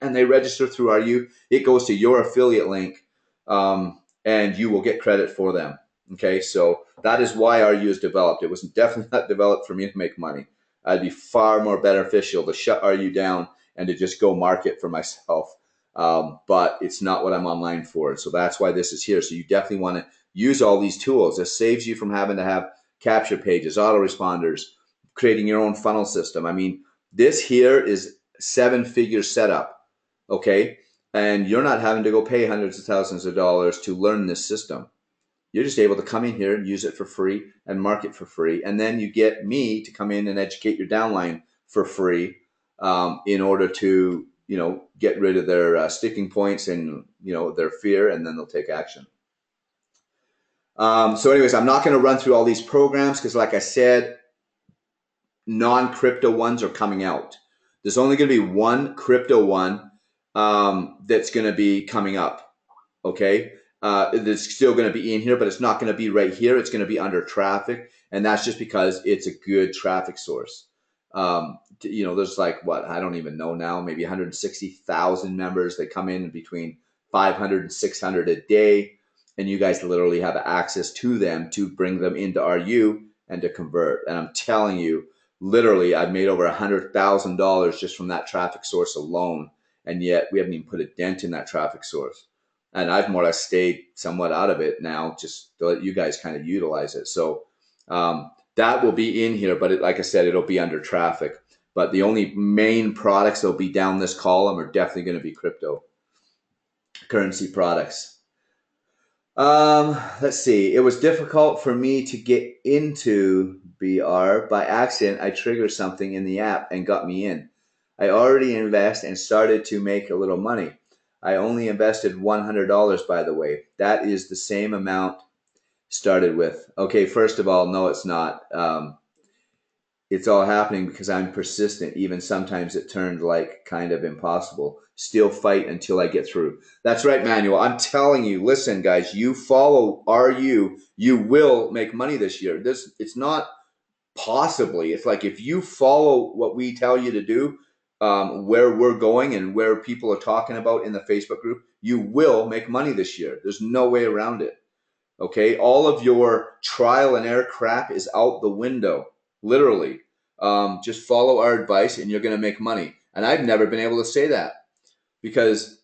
and they register through RU, it goes to your affiliate link, and you will get credit for them. Okay, so that is why RU is developed. It was definitely not developed for me to make money. I'd be far more beneficial to shut RU down and to just go market for myself. But it's not what I'm online for. So that's why this is here. So you definitely want to use all these tools. This saves you from having to have capture pages, autoresponders, creating your own funnel system. I mean, this here is 7-figure setup, okay? And you're not having to go pay hundreds of thousands of dollars to learn this system. You're just able to come in here and use it for free and market for free. And then you get me to come in and educate your downline for free, in order to, get rid of their sticking points and, their fear, and then they'll take action. So anyways, I'm not going to run through all these programs because, like I said, non-crypto ones are coming out. There's only going to be one crypto one that's going to be coming up. Okay. It's still going to be in here, but it's not going to be right here. It's going to be under traffic. And that's just because it's a good traffic source. There's like, what, I don't even know now, maybe 160,000 members that come in between 500 and 600 a day. And you guys literally have access to them to bring them into RU and to convert. And I'm telling you, literally, I've made over $100,000 just from that traffic source alone. And yet we haven't even put a dent in that traffic source. And I've more or less stayed somewhat out of it now, just to let you guys kind of utilize it. So that will be in here, but like I said, it'll be under traffic. But the only main products that'll be down this column are definitely going to be cryptocurrency products. Let's see. It was difficult for me to get into BR. By accident, I triggered something in the app and got me in. I already invest and started to make a little money. I only invested $100, by the way. That is the same amount started with. Okay, first of all, no, it's not. It's all happening because I'm persistent. Even sometimes it turned like kind of impossible. Still fight until I get through. That's right, Manuel. I'm telling you, listen, guys, you follow RU, you will make money this year. It's not possibly. It's like if you follow what we tell you to do, where we're going and where people are talking about in the Facebook group, You will make money this year. There's no way around it. Okay, all of your trial and error crap is out the window, literally. Just follow our advice and you're going to make money. And I've never been able to say that because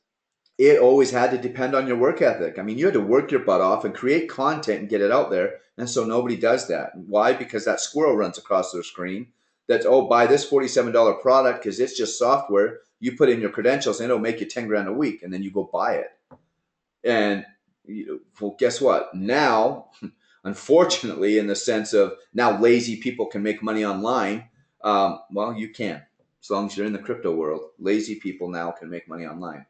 it always had to depend on your work ethic. I mean, you had to work your butt off and create content and get it out there. And so nobody does that. Why? Because that squirrel runs across their screen. That's, oh, buy this $47 product because it's just software. You put in your credentials and it'll make you 10 grand a week. And then you go buy it. And well, guess what? Now, unfortunately, in the sense of now lazy people can make money online. Well, you can, as long as you're in the crypto world. Lazy people now can make money online.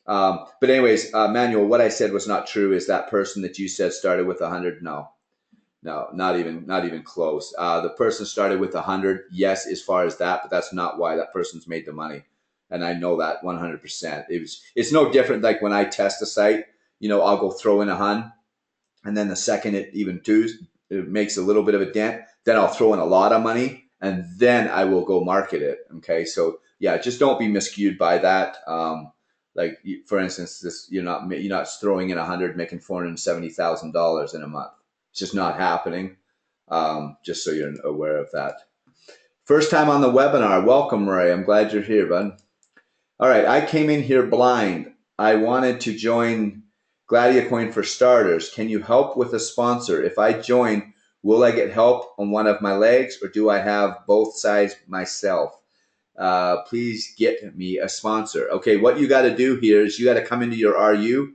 But anyways, Manuel, what I said was not true. Is that person that you said started with 100? No, not even close. The person started with 100. Yes, as far as that, but that's not why that person's made the money. And I know that 100%. It's no different. Like when I test a site, I'll go throw in a hun, and then the second it makes a little bit of a dent, then I'll throw in a lot of money, and then I will go market it. Okay, so yeah, just don't be miscued by that. Like for instance, you're not throwing in 100, making $470,000 in a month. It's just not happening. Just so you're aware of that. First time on the webinar. Welcome, Ray. I'm glad you're here, bud. All right, I came in here blind. I wanted to join Gladiacoin for starters. Can you help with a sponsor? If I join, will I get help on one of my legs, or do I have both sides myself? Please get me a sponsor. Okay, what you got to do here is you got to come into your RU,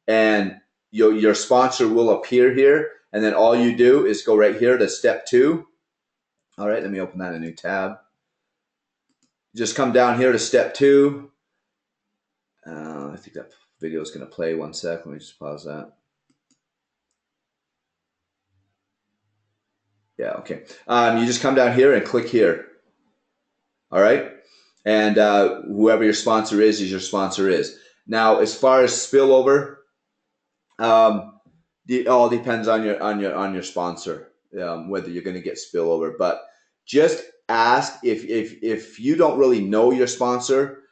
and your sponsor will appear here, and then all you do is go right here to step 2. All right, let me open that in a new tab. Just come down here to step 2. I think that video is going to play. 1 sec. Let me just pause that. Yeah, okay. You just come down here and click here. All right. And whoever your sponsor is your sponsor is. Now, as far as spillover, it all depends on your sponsor, whether you're going to get spillover. But just ask if you don't really know your sponsor.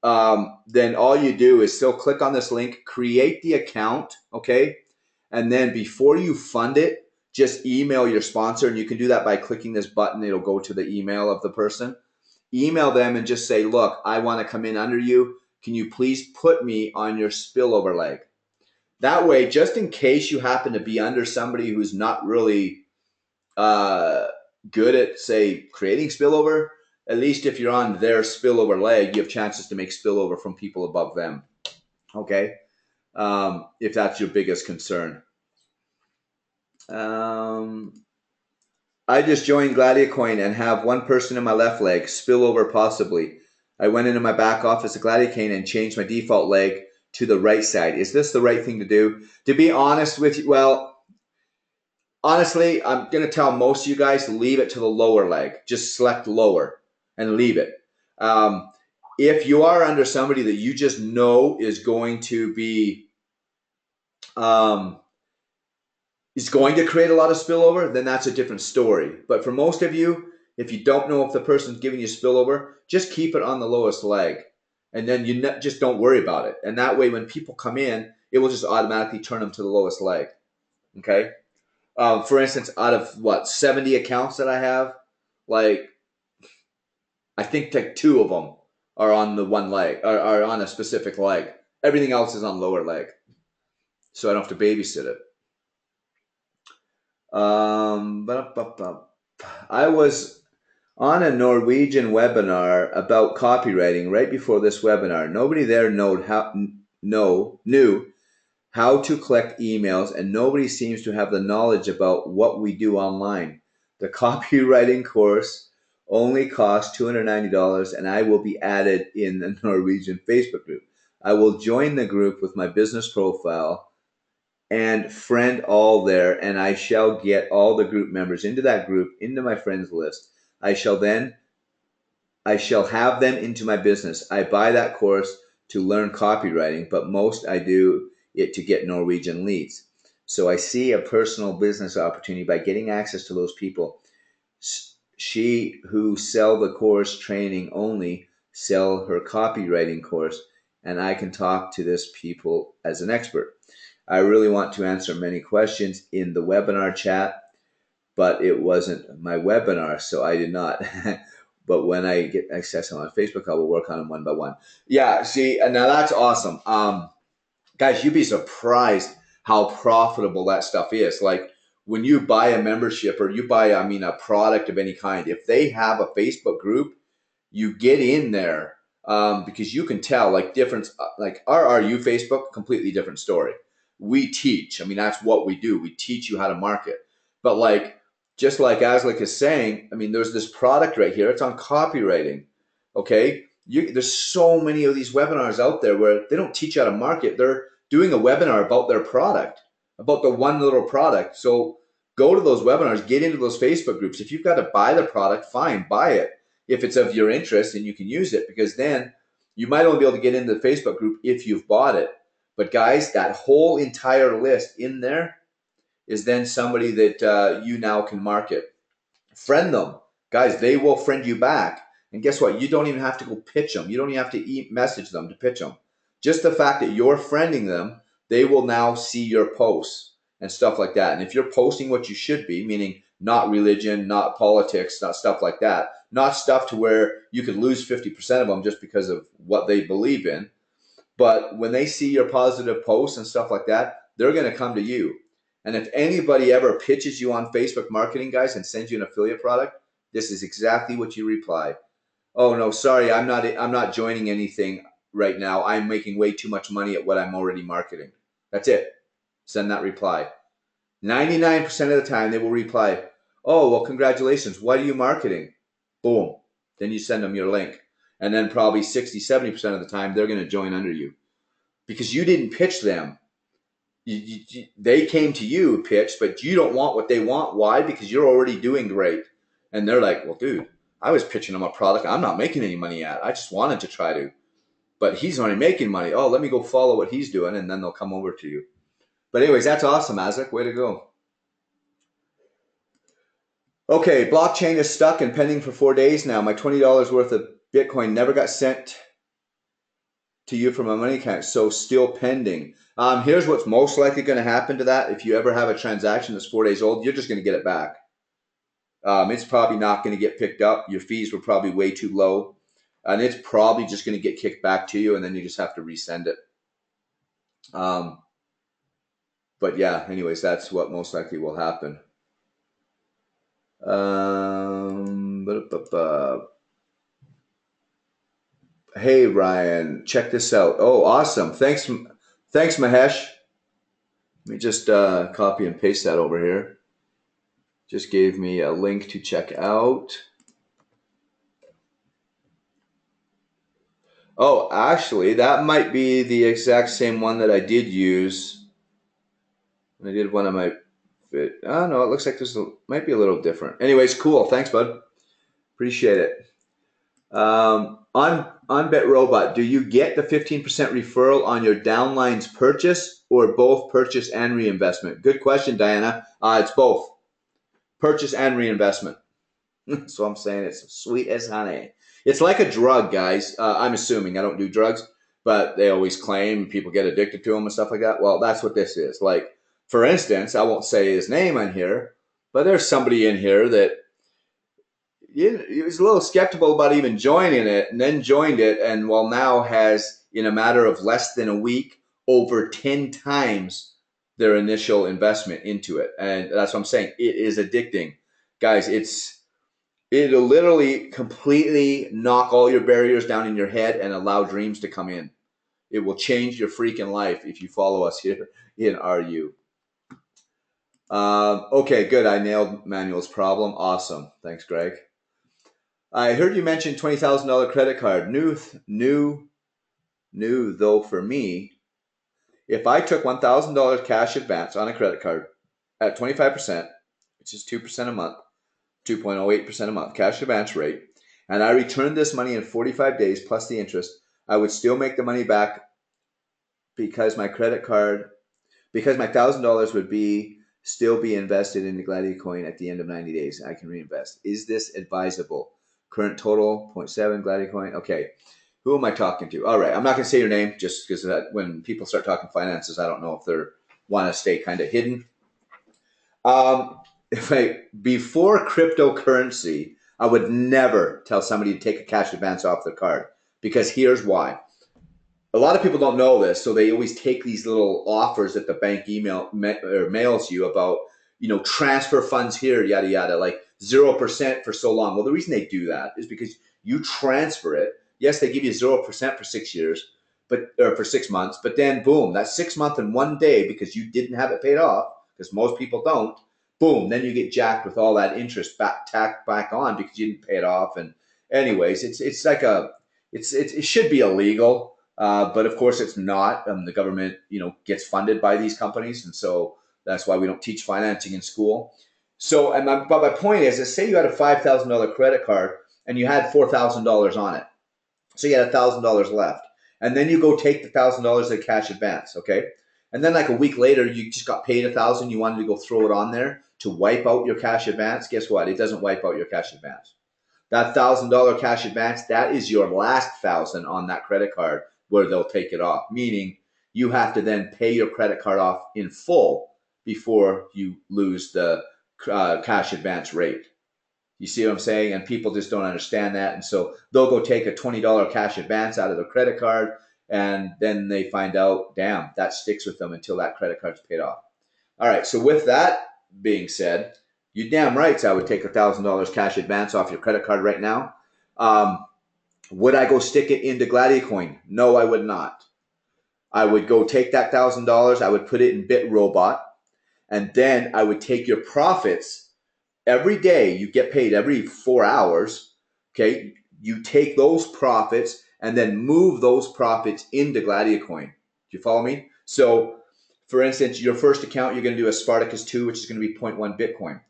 Then all you do is still click on this link, create the account, okay? And then before you fund it, just email your sponsor, and you can do that by clicking this button. It'll go to the email of the person. Email them and just say, look, I want to come in under you. Can you please put me on your spillover leg? That way, just in case you happen to be under somebody who's not really good at, say, creating spillover, at least if you're on their spillover leg, you have chances to make spillover from people above them. Okay? If that's your biggest concern. I just joined Gladiacoin and have one person in my left leg, spillover possibly. I went into my back office at Gladiacoin and changed my default leg to the right side. Is this the right thing to do? To be honest with you, well, honestly, I'm going to tell most of you guys, leave it to the lower leg. Just select lower and leave it. If you are under somebody that you just know is going to be, is going to create a lot of spillover, then that's a different story. But for most of you, if you don't know if the person's giving you spillover, just keep it on the lowest leg. And then you just don't worry about it. And that way, when people come in, it will just automatically turn them to the lowest leg. Okay? For instance, out of 70 accounts that I have, like, I think like 2 of them are on the one leg, are on a specific leg. Everything else is on lower leg. So I don't have to babysit it. I was on a Norwegian webinar about copywriting right before this webinar. Nobody there knew how to collect emails, and nobody seems to have the knowledge about what we do online. The copywriting course only costs $290, and I will be added in the Norwegian Facebook group. I will join the group with my business profile and friend all there, and I shall get all the group members into that group, into my friends list. I shall have them into my business. I buy that course to learn copywriting, but most I do it to get Norwegian leads. So I see a personal business opportunity by getting access to those people. She who sell the course training only sell her copywriting course, and I can talk to this people as an expert. I really want to answer many questions in the webinar chat, but it wasn't my webinar, so I did not. But when I get access on Facebook, I will work on them one by one. Yeah, see, and now that's awesome. Guys, you'd be surprised how profitable that stuff is. Like when you buy a membership or you buy, a product of any kind, if they have a Facebook group, you get in there because you can tell like difference. Like RRU Facebook, completely different story. We teach. That's what we do. We teach you how to market. But like just like Aslik is saying, there's this product right here. It's on copywriting. Okay, there's so many of these webinars out there where they don't teach you how to market. They're doing a webinar about their product, about the one little product. So go to those webinars, get into those Facebook groups. If you've got to buy the product, fine, buy it if it's of your interest and you can use it, because then you might only be able to get into the Facebook group if you've bought it. But guys, that whole entire list in there is then somebody that you now can market. Friend them. Guys, they will friend you back. And guess what? You don't even have to go pitch them. You don't even have to message them to pitch them. Just the fact that you're friending them, they will now see your posts and stuff like that. And if you're posting what you should be, meaning not religion, not politics, not stuff like that, not stuff to where you could lose 50% of them just because of what they believe in. But when they see your positive posts and stuff like that, they're going to come to you. And if anybody ever pitches you on Facebook marketing, guys, and sends you an affiliate product, this is exactly what you reply. Oh no, sorry, I'm not joining anything right now. I'm making way too much money at what I'm already marketing. That's it. Send that reply. 99% of the time they will reply, oh, well, congratulations. What are you marketing? Boom. Then you send them your link. And then probably 60, 70% of the time they're going to join under you because you didn't pitch them. They came to you pitched, but you don't want what they want. Why? Because you're already doing great. And they're like, well, dude, I was pitching them a product I'm not making any money at. I just wanted to try to. But he's already making money. Oh, let me go follow what he's doing, and then they'll come over to you. But anyways, that's awesome, Azek. Way to go. Okay, blockchain is stuck and pending for 4 days now. My $20 worth of Bitcoin never got sent to you from my money account, so still pending. Here's what's most likely going to happen to that. If you ever have a transaction that's 4 days old, you're just going to get it back. It's probably not going to get picked up. Your fees were probably way too low. And it's probably just going to get kicked back to you, and then you just have to resend it. But yeah, anyways, that's what most likely will happen. Hey, Ryan, check this out. Oh, awesome. Thanks, Mahesh. Let me just copy and paste that over here. Just gave me a link to check out. Oh, actually, that might be the exact same one that I did use. I did one of my oh no, it looks like this might be a little different. Anyways, cool. Thanks, bud. Appreciate it. On BitRobot, do you get the 15% referral on your downlines purchase or both purchase and reinvestment? Good question, Diana. It's both purchase and reinvestment. So I'm saying it's sweet as honey. It's like a drug, guys. I'm assuming I don't do drugs, but they always claim people get addicted to them and stuff like that. Well, that's what this is. Like, for instance, I won't say his name on here, but there's somebody in here that he was a little skeptical about even joining it, and then joined it, and well, now has, in a matter of less than a week, over 10 times their initial investment into it. And that's what I'm saying. It is addicting. Guys, it'll literally completely knock all your barriers down in your head and allow dreams to come in. It will change your freaking life if you follow us here in RU. Okay, good. I nailed Manuel's problem. Awesome. Thanks, Greg. I heard you mention $20,000 credit card. New though for me. If I took $1,000 cash advance on a credit card at 25%, which is 2% a month, 2.08% a month cash advance rate, and I returned this money in 45 days plus the interest, I would still make the money back because my $1,000 would still be invested in the Gladiator coin at the end of 90 days. I can reinvest. Is this advisable? Current total 0.7 Gladiator coin. Okay. Who am I talking to? All right, I'm not going to say your name just because when people start talking finances, I don't know if they're want to stay kind of hidden. If I before cryptocurrency, I would never tell somebody to take a cash advance off their card because here's why. A lot of people don't know this, so they always take these little offers that the bank or mails you about, transfer funds here, yada yada, like 0% for so long. Well, the reason they do that is because you transfer it. Yes, they give you 0% for 6 years, or for 6 months, but then boom, that 6 month and one day because you didn't have it paid off, because most people don't. Boom, then you get jacked with all that interest tacked back on because you didn't pay it off. And anyways, it's like it should be illegal, but of course, it's not. The government, gets funded by these companies, and so that's why we don't teach financing in school. So, but my point is, say you had a $5,000 credit card and you had $4,000 on it, so you had $1,000 left, and then you go take the $1,000 as cash advance, okay? And then like a week later, you just got paid 1,000. You wanted to go throw it on there to wipe out your cash advance. Guess what? It doesn't wipe out your cash advance. That $1,000 cash advance, that is your last 1,000 on that credit card where they'll take it off, meaning you have to then pay your credit card off in full before you lose the cash advance rate. You see what I'm saying? And people just don't understand that. And so they'll go take a $20 cash advance out of their credit card, and then they find out, damn, that sticks with them until that credit card's paid off. All right, so with that being said, you damn right I would take $1,000 cash advance off your credit card right now. Would I go stick it into Gladiacoin? No, I would not. I would go take that $1,000, I would put it in BitRobot, and then I would take your profits every day. You get paid every 4 hours. Okay, you take those profits and then move those profits into Gladiacoin. Do you follow me? So, for instance, your first account, you're going to do a Spartacus 2, which is going to be 0.1 Bitcoin.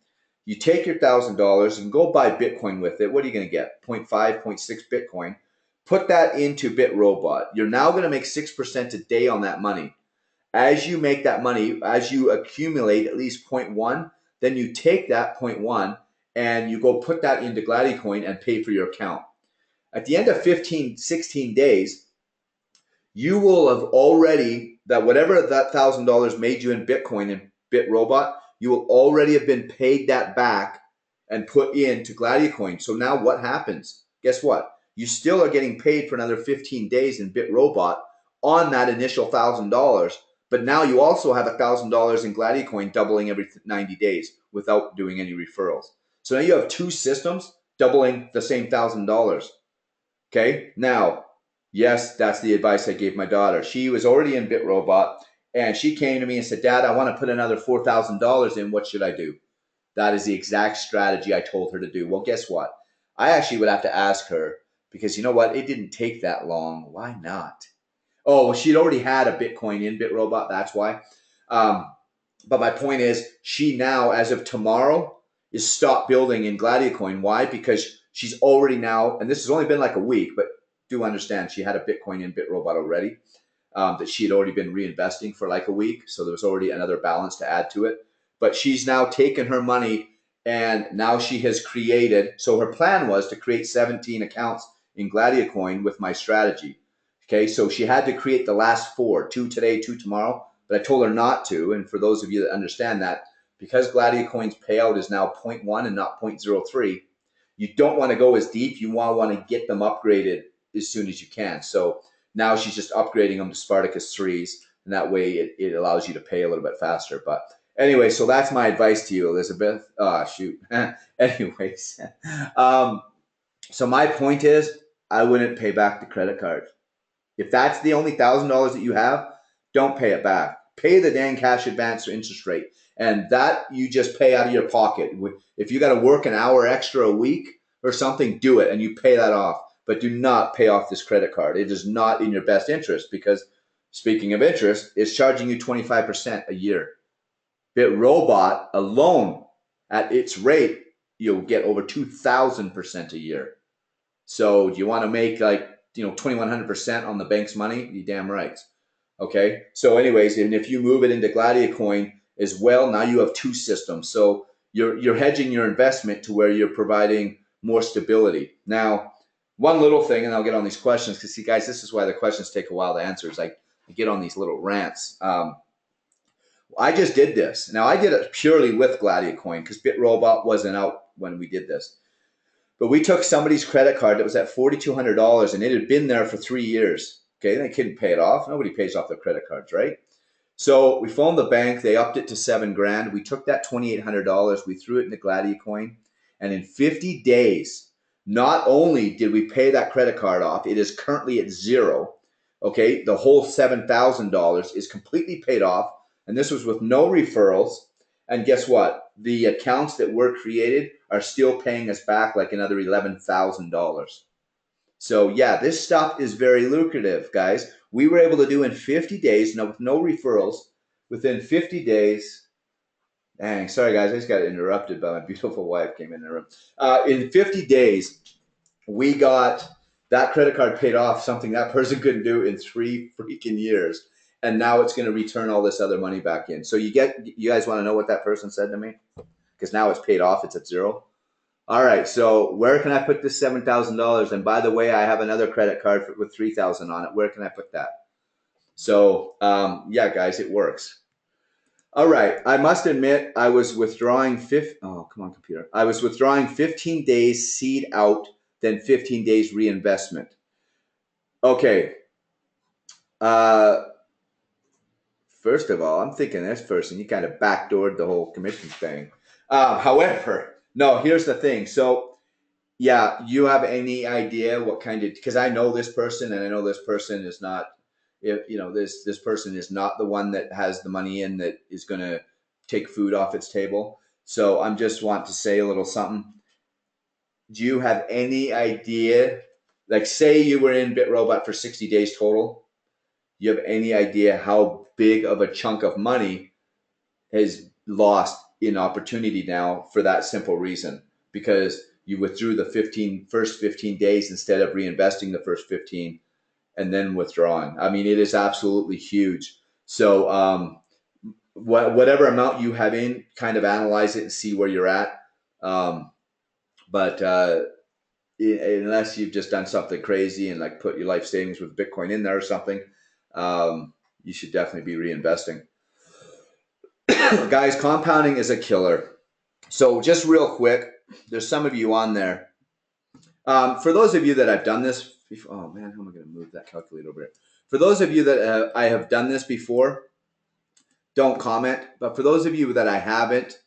You take your $1,000 and go buy Bitcoin with it. What are you going to get? 0.5, 0.6 Bitcoin. Put that into BitRobot. You're now going to make 6% a day on that money. As you make that money, as you accumulate at least 0.1, then you take that 0.1 and you go put that into Gladiacoin and pay for your account. At the end of 15, 16 days, you will have already, that whatever that $1,000 made you in Bitcoin and BitRobot, you will already have been paid that back and put into Gladiacoin. So now what happens? Guess what? You still are getting paid for another 15 days in BitRobot on that initial $1,000, but now you also have $1,000 in Gladiacoin doubling every 90 days without doing any referrals. So now you have two systems doubling the same $1,000. Okay, now, yes, that's the advice I gave my daughter. She was already in BitRobot, and she came to me and said, Dad, I want to put another $4,000 in. What should I do? That is the exact strategy I told her to do. Well, guess what? I actually would have to ask her, because you know what? It didn't take that long. Why not? Oh, well, she'd already had a Bitcoin in BitRobot. That's why. But my point is, she now, as of tomorrow, is stopped building in Gladiacoin. Why? Because she's already now, and this has only been like a week, but do understand she had a Bitcoin in BitRobot already, that she had already been reinvesting for like a week. So there was already another balance to add to it. But she's now taken her money and now she has created, so her plan was to create 17 accounts in Gladiacoin with my strategy. Okay, so she had to create the last 4, 2 today, 2 tomorrow, but I told her not to. And for those of you that understand that, because Gladiacoin's payout is now 0.1 and not 0.03, you don't want to go as deep. You want to get them upgraded as soon as you can. So now she's just upgrading them to Spartacus 3s, and that way it allows you to pay a little bit faster. But anyway, so that's my advice to you, Elizabeth. Shoot. Anyways, so my point is, I wouldn't pay back the credit card. If that's the only $1,000 that you have, don't pay it back. Pay the dang cash advance or interest rate, and that you just pay out of your pocket. If you got to work an hour extra a week or something, do it, and you pay that off. But do not pay off this credit card. It is not in your best interest because, speaking of interest, it's charging you 25% a year. BitRobot alone, at its rate, you'll get over 2,000% a year. So do you want to make 2,100% on the bank's money? You damn right. Okay. So anyways, and if you move it into Gladiacoin as well, now you have two systems. So you're hedging your investment to where you're providing more stability. Now, one little thing, and I'll get on these questions because see, guys, this is why the questions take a while to answer. Is like I get on these little rants. I just did this. Now I did it purely with Gladiacoin because BitRobot wasn't out when we did this. But we took somebody's credit card that was at $4,200 and it had been there for 3 years. Okay, they couldn't pay it off. Nobody pays off their credit cards, right? So we phoned the bank. They upped it to $7,000. We took that $2,800. We threw it into Gladiacoin, and in 50 days, not only did we pay that credit card off, it is currently at zero. Okay, the whole $7,000 is completely paid off, and this was with no referrals. And guess what? The accounts that were created are still paying us back like another $11,000. So yeah, this stuff is very lucrative, guys. We were able to do in 50 days, with no referrals, within 50 days. Dang, sorry guys, I just got interrupted by my beautiful wife came in the room. In 50 days, we got that credit card paid off, something that person couldn't do in 3 freaking years. And now it's going to return all this other money back in. So you guys want to know what that person said to me? Because now it's paid off, it's at zero. All right, so where can I put this $7,000? And by the way, I have another credit card with $3,000 on it. Where can I put that? So yeah, guys, it works. All right, I must admit, I was withdrawing Oh, come on, computer. I was withdrawing 15 days seed out, then 15 days reinvestment. Okay. First of all, I'm thinking this person, you kind of backdoored the whole commission thing. However, no, here's the thing. So yeah, you have any idea what kind of, because I know this person and I know this person is not, if you know this person is not the one that has the money in that is going to take food off its table. So I'm just want to say a little something. Do you have any idea, like say you were in BitRobot for 60 days total, you have any idea how big of a chunk of money has lost in opportunity now for that simple reason? Because you withdrew the first 15 days instead of reinvesting the first 15 and then withdrawing. I mean, it is absolutely huge. So whatever amount you have in, kind of analyze it and see where you're at. But unless you've just done something crazy and like put your life savings with Bitcoin in there or something, you should definitely be reinvesting. Guys, compounding is a killer. So just real quick, there's some of you on there. For those of you that I've done this before, oh man, how am I going to move that calculator over here? For those of you that I have done this before, don't comment. But for those of you that I haven't,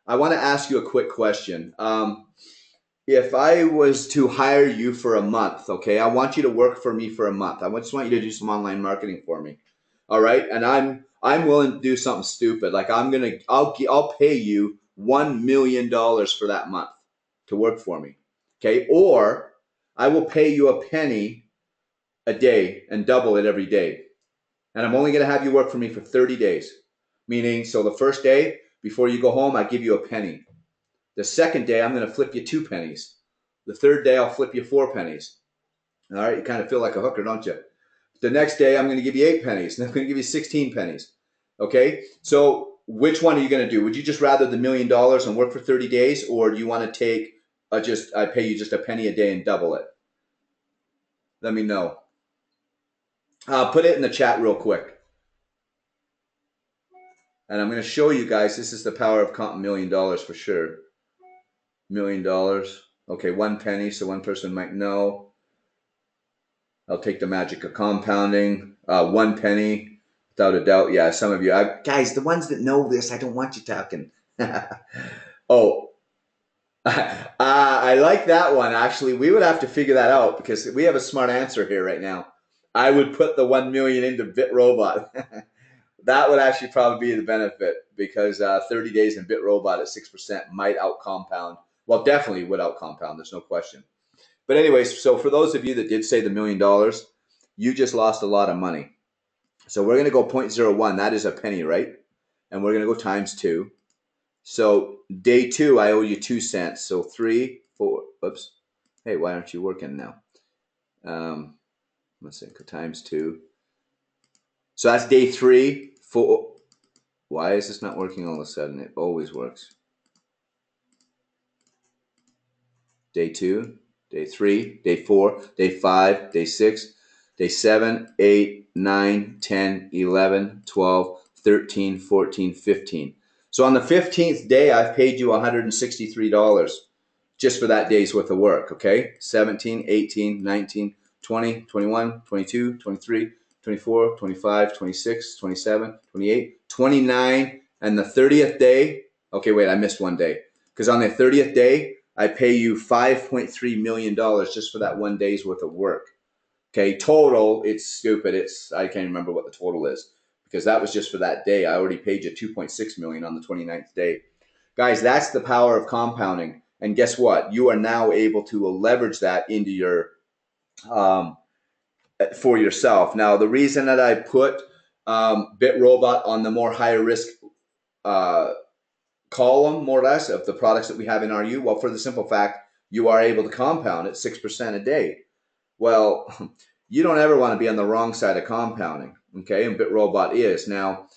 I want to ask you a quick question. If I was to hire you for a month, okay, I want you to work for me for a month. I just want you to do some online marketing for me. All right, and I'm willing to do something stupid. Like I'll pay you $1 million for that month to work for me. Okay, or I will pay you a penny a day and double it every day. And I'm only going to have you work for me for 30 days. Meaning, so the first day before you go home, I give you a penny. The second day, I'm going to flip you 2 pennies. The third day, I'll flip you 4 pennies. All right, you kind of feel like a hooker, don't you? The next day, I'm going to give you 8 pennies. And I'm going to give you 16 pennies. Okay, so which one are you going to do? Would you just rather the $1 million and work for 30 days, or do you want to take I pay you just a penny a day and double it? Let me know. Put it in the chat real quick. And I'm going to show you guys, this is the power of $1 million for sure. $1 million. Okay, 1 penny, so one person might know. I'll take the magic of compounding. 1 penny, without a doubt. Yeah, some of you. Guys, the ones that know this, I don't want you talking. Oh, I like that one, actually. We would have to figure that out because we have a smart answer here right now. I would put the 1 million into BitRobot. That would actually probably be the benefit because 30 days in BitRobot at 6% might out compound. Well, definitely would out compound. There's no question. But anyways, so for those of you that did say the $1 million, you just lost a lot of money. So we're going to go 0.01. That is a penny, right? And we're going to go times 2. So day 2, I owe you 2 cents. So 3, 4. Oops. Hey, why aren't you working now? Let's see. Times 2. So that's day 3. 4. Why is this not working all of a sudden? It always works. Day 2. day 3, day 4, day 5, day 6, day 7, 8, 9, 10, 11, 12, 13, 14, 15. So on the 15th day, I've paid you $163 just for that day's worth of work, okay? 17, 18, 19, 20, 21, 22, 23, 24, 25, 26, 27, 28, 29, and the 30th day, okay, wait, I missed one day. Because on the 30th day, I pay you $5.3 million just for that one day's worth of work. Okay, total, it's stupid. I can't remember what the total is because that was just for that day. I already paid you $2.6 million on the 29th day. Guys, that's the power of compounding. And guess what? You are now able to leverage that into your um, for yourself. Now, the reason that I put BitRobot on the more higher risk uh, column, more or less, of the products that we have in RU, well, for the simple fact you are able to compound at 6% a day. Well, you don't ever want to be on the wrong side of compounding, okay? And BitRobot is. Now,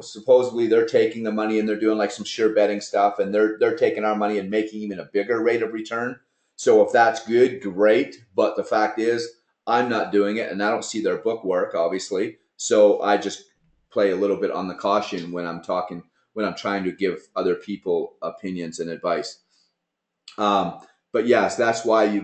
supposedly they're taking the money and they're doing like some sure betting stuff, and they're taking our money and making even a bigger rate of return. So if that's good, great. But the fact is, I'm not doing it, and I don't see their book work, obviously. So I just play a little bit on the caution when I'm trying to give other people opinions and advice. But yes, that's why you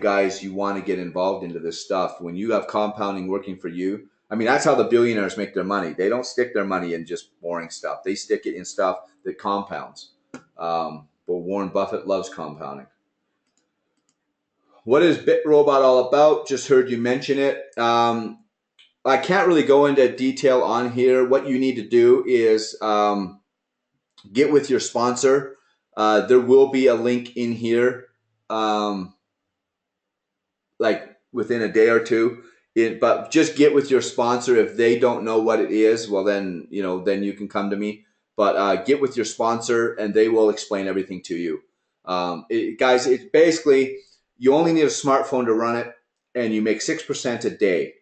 want to get involved into this stuff. When you have compounding working for you, I mean, that's how the billionaires make their money. They don't stick their money in just boring stuff. They stick it in stuff that compounds. But Warren Buffett loves compounding. What is BitRobot all about? Just heard you mention it. I can't really go into detail on here. What you need to do is get with your sponsor. There will be a link in here. Like within a day or two. But just get with your sponsor. If they don't know what it is, well, then you can come to me. But get with your sponsor, and they will explain everything to you. Guys, it's basically you only need a smartphone to run it, and you make 6% a day.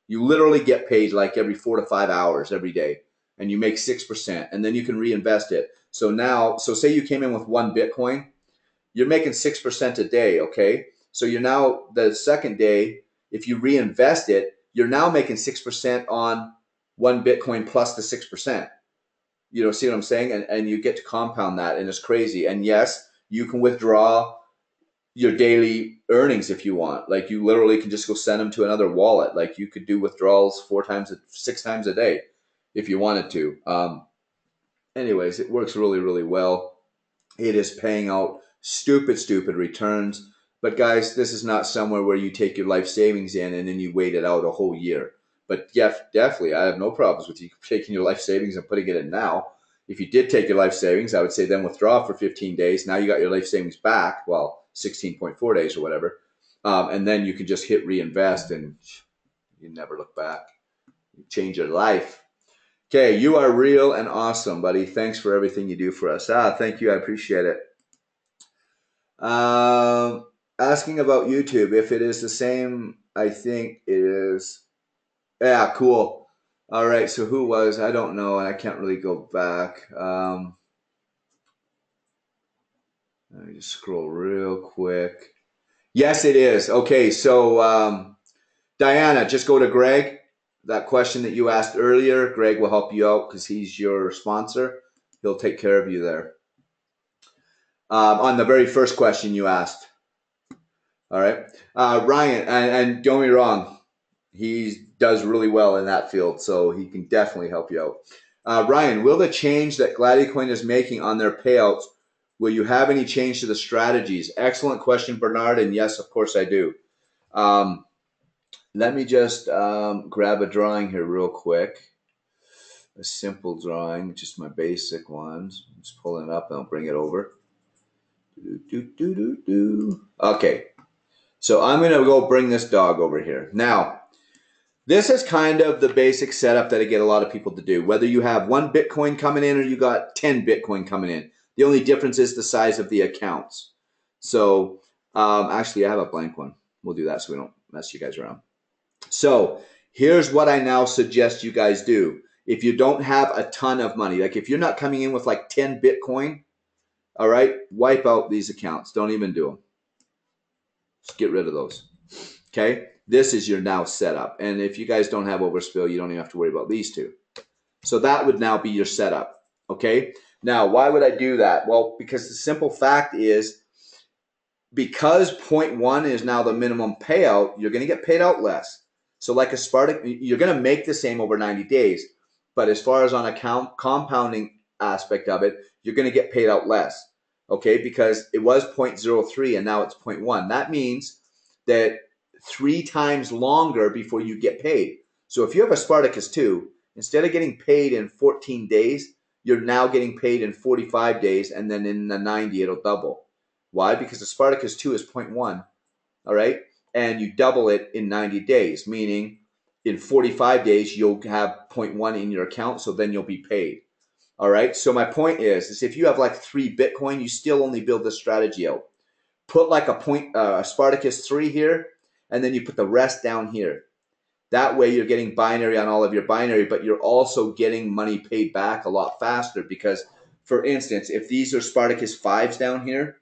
You literally get paid like every 4 to 5 hours every day, and you make 6%, and then you can reinvest it. So say you came in with 1 Bitcoin, you're making 6% a day, okay? So you're now, the second day, if you reinvest it, you're now making 6% on 1 Bitcoin plus the 6%. See what I'm saying? And you get to compound that, and it's crazy. And yes, you can withdraw your daily earnings if you want. Like you literally can just go send them to another wallet. Like you could do withdrawals 6 times a day if you wanted to. Anyways, it works really, really well. It is paying out stupid returns. But guys, this is not somewhere where you take your life savings in and then you wait it out a whole year. But definitely, I have no problems with you taking your life savings and putting it in now. If you did take your life savings, I would say then withdraw for 15 days. Now you got your life savings back, well, 16.4 days or whatever. And then you can just hit reinvest and you never look back. You change your life. Okay, you are real and awesome, buddy. Thanks for everything you do for us. Thank you. I appreciate it. Asking about YouTube, if it is the same, I think it is. Yeah, cool. All right, so who was? I don't know, and I can't really go back. Let me just scroll real quick. Yes, it is. Okay, so Diana, just go to Greg. That question that you asked earlier, Greg will help you out because he's your sponsor. He'll take care of you there. On the very first question you asked. All right. Ryan, and don't get me wrong, he does really well in that field, so he can definitely help you out. Ryan, will the change that Gladicoin is making on their payouts, will you have any change to the strategies? Excellent question, Bernard, and yes, of course I do. Let me just grab a drawing here real quick. A simple drawing, just my basic ones. I'm just pulling it up and I'll bring it over. Okay. So I'm going to go bring this dog over here. Now, this is kind of the basic setup that I get a lot of people to do. Whether you have 1 Bitcoin coming in or you got 10 Bitcoin coming in. The only difference is the size of the accounts. So actually, I have a blank one. We'll do that so we don't mess you guys around. So here's what I now suggest you guys do. If you don't have a ton of money, like if you're not coming in with like 10 Bitcoin, all right, wipe out these accounts. Don't even do them. Just get rid of those. Okay, this is your now setup. And if you guys don't have overspill, you don't even have to worry about these two. So that would now be your setup. Okay, now why would I do that? Well, because the simple fact is, because 0.1 is now the minimum payout, you're going to get paid out less. So like a Spartak, you're going to make the same over 90 days. But as far as on a compounding aspect of it, you're going to get paid out less. Okay, because it was 0.03 and now it's 0.1. That means that 3 times longer before you get paid. So if you have a Spartacus 2, instead of getting paid in 14 days, you're now getting paid in 45 days, and then in the 90, it'll double. Why? Because the Spartacus 2 is 0.1, all right? And you double it in 90 days, meaning in 45 days, you'll have 0.1 in your account, so then you'll be paid. All right. So my point is if you have like 3 Bitcoin, you still only build this strategy out. Put like a Spartacus 3 here, and then you put the rest down here. That way you're getting binary on all of your binary, but you're also getting money paid back a lot faster because, for instance, if these are Spartacus 5s down here,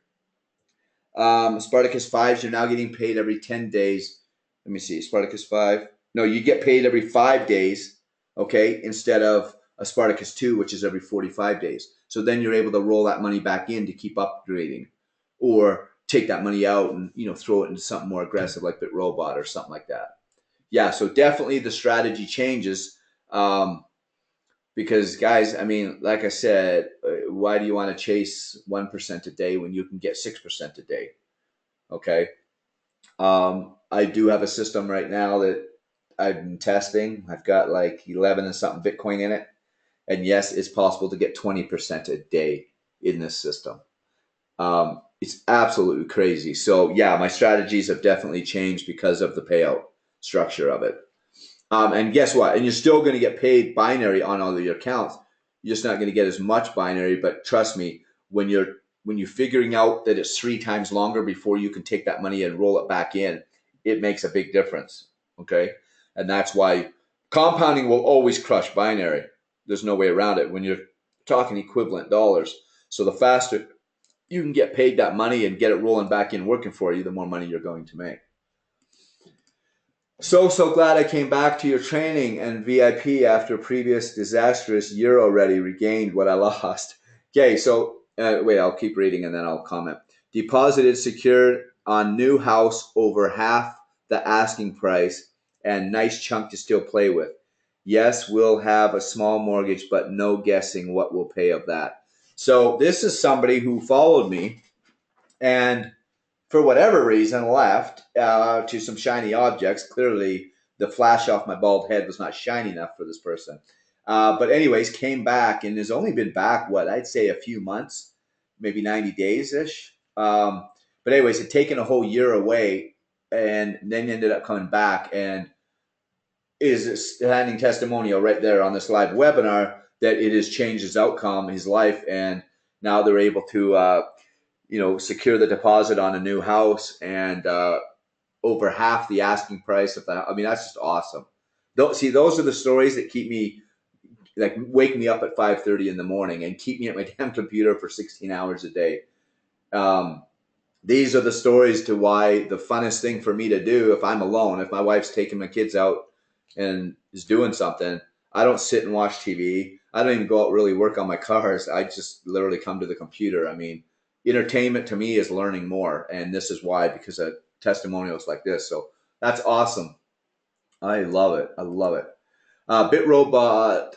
Spartacus 5s, you're now getting paid every 10 days. Let me see, Spartacus 5. No, you get paid every 5 days, okay, instead of a Spartacus 2, which is every 45 days. So then you're able to roll that money back in to keep upgrading, or take that money out and throw it into something more aggressive like BitRobot or something like that. Yeah, so definitely the strategy changes, because guys, I mean, like I said, why do you want to chase 1% a day when you can get 6% a day? Okay. I do have a system right now that I've been testing. I've got like 11 and something Bitcoin in it. And yes, it's possible to get 20% a day in this system. It's absolutely crazy. So yeah, my strategies have definitely changed because of the payout structure of it. And guess what? And you're still going to get paid binary on all of your accounts. You're just not going to get as much binary. But trust me, when you're figuring out that it's 3 times longer before you can take that money and roll it back in, it makes a big difference. Okay, and that's why compounding will always crush binary. There's no way around it when you're talking equivalent dollars. So the faster you can get paid that money and get it rolling back in working for you, the more money you're going to make. So glad I came back to your training and VIP after a previous disastrous year already, regained what I lost. Okay, so wait, I'll keep reading and then I'll comment. Deposited secured on new house over half the asking price and nice chunk to still play with. Yes, we'll have a small mortgage, but no guessing what we'll pay of that. So this is somebody who followed me and for whatever reason left to some shiny objects. Clearly the flash off my bald head was not shiny enough for this person. But anyways, came back and has only been back, what, I'd say a few months, maybe 90 days-ish. But anyways, had taken a whole year away and then ended up coming back and is a standing testimonial right there on this live webinar that it has changed his outcome, his life, and now they're able to secure the deposit on a new house and over half the asking price of that. I mean, that's just awesome. Those are the stories that keep me, like, wake me up at 5:30 in the morning and keep me at my damn computer for 16 hours a day. These are the stories to why the funnest thing for me to do if I'm alone, if my wife's taking my kids out and is doing something, I don't sit and watch TV. I don't even go out really work on my cars. I just literally come to the computer. I mean, entertainment to me is learning more. And this is why, because of testimonials like this. So that's awesome. I love it. I love it. BitRobot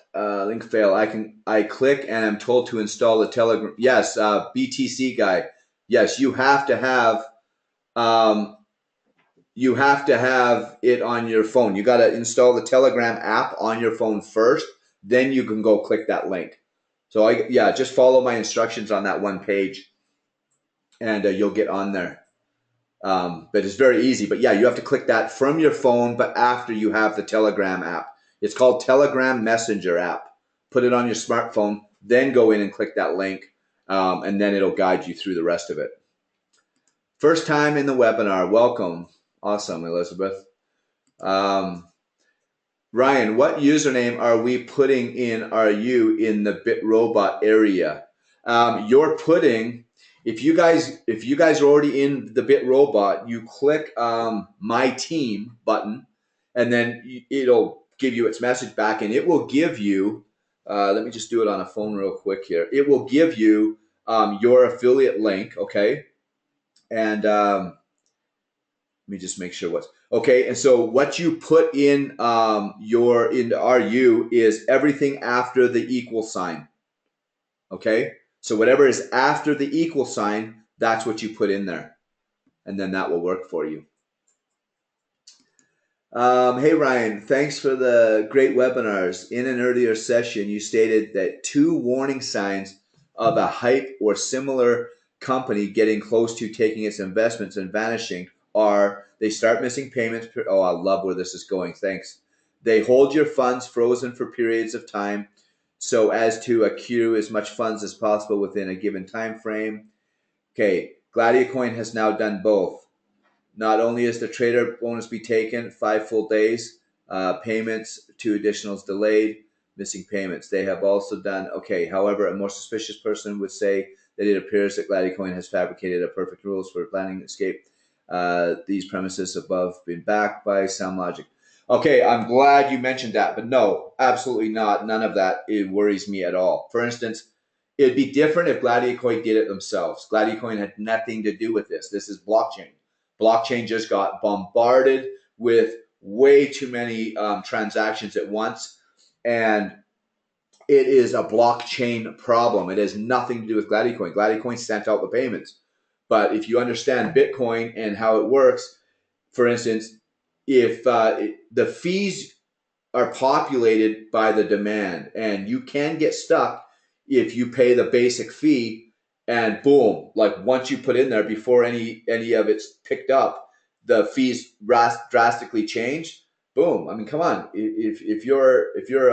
link fail. I click and I'm told to install the Telegram. Yes, BTC guy. Yes, you have to have it on your phone. You got to install the Telegram app on your phone first. Then you can go click that link. So just follow my instructions on that one page, and you'll get on there. But it's very easy. But yeah, you have to click that from your phone, but after you have the Telegram app. It's called Telegram Messenger app. Put it on your smartphone, then go in and click that link, and then it'll guide you through the rest of it. First time in the webinar. Welcome. Awesome, Elizabeth. Ryan, what username are we putting in? Are you in the BitRobot area? You're putting if you guys are already in the BitRobot, you click My Team button, and then it'll give you its message back, and it will give you. Let me just do it on a phone real quick here. It will give you your affiliate link, okay, and let me just make sure what's okay. And so what you put in your into RU is everything after the equal sign. Okay, so whatever is after the equal sign, that's what you put in there, and then that will work for you. Hey Ryan, thanks for the great webinars. In an earlier session, you stated that 2 warning signs of a hype or similar company getting close to taking its investments and vanishing are they start missing payments. Oh, I love where this is going. Thanks. They hold your funds frozen for periods of time so as to accrue as much funds as possible within a given time frame. Okay, Gladiacoin has now done both. Not only is the trader bonus be taken 5 full days, payments to additionals delayed, missing payments. They have also done, okay, however, a more suspicious person would say that it appears that Gladiacoin has fabricated a perfect rules for planning escape. These premises above been backed by sound logic. Okay, I'm glad you mentioned that, but no, absolutely not. None of that it worries me at all. For instance, it'd be different if Gladiacoin did it themselves. Gladiacoin had nothing to do with this. This is blockchain. Blockchain just got bombarded with way too many transactions at once, and it is a blockchain problem. It has nothing to do with Gladiacoin. Gladiacoin sent out the payments. But if you understand Bitcoin and how it works, for instance, if the fees are populated by the demand, and you can get stuck if you pay the basic fee, and boom, like once you put in there before any of it's picked up, the fees drastically change. Boom. I mean, come on. If you're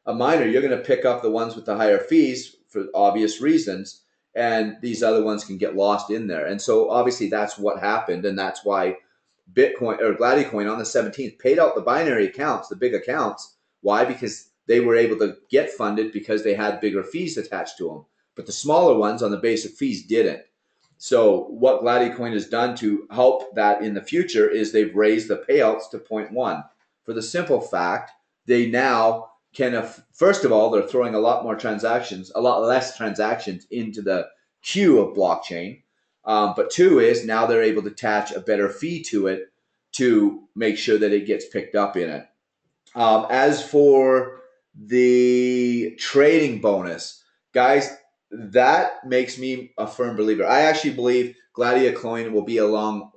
a miner, you're going to pick up the ones with the higher fees for obvious reasons, and these other ones can get lost in there. And so obviously that's what happened, and that's why Bitcoin or Gladiacoin on the 17th paid out the binary accounts, the big accounts. Why? Because they were able to get funded because they had bigger fees attached to them. But the smaller ones on the basic fees didn't. So what Gladiacoin has done to help that in the future is they've raised the payouts to 0.1 for the simple fact they now can, first of all, they're throwing a lot more transactions, a lot less transactions into the queue of blockchain. But 2 is now they're able to attach a better fee to it to make sure that it gets picked up in it. As for the trading bonus, guys, that makes me a firm believer. I actually believe Gladiacoin will be along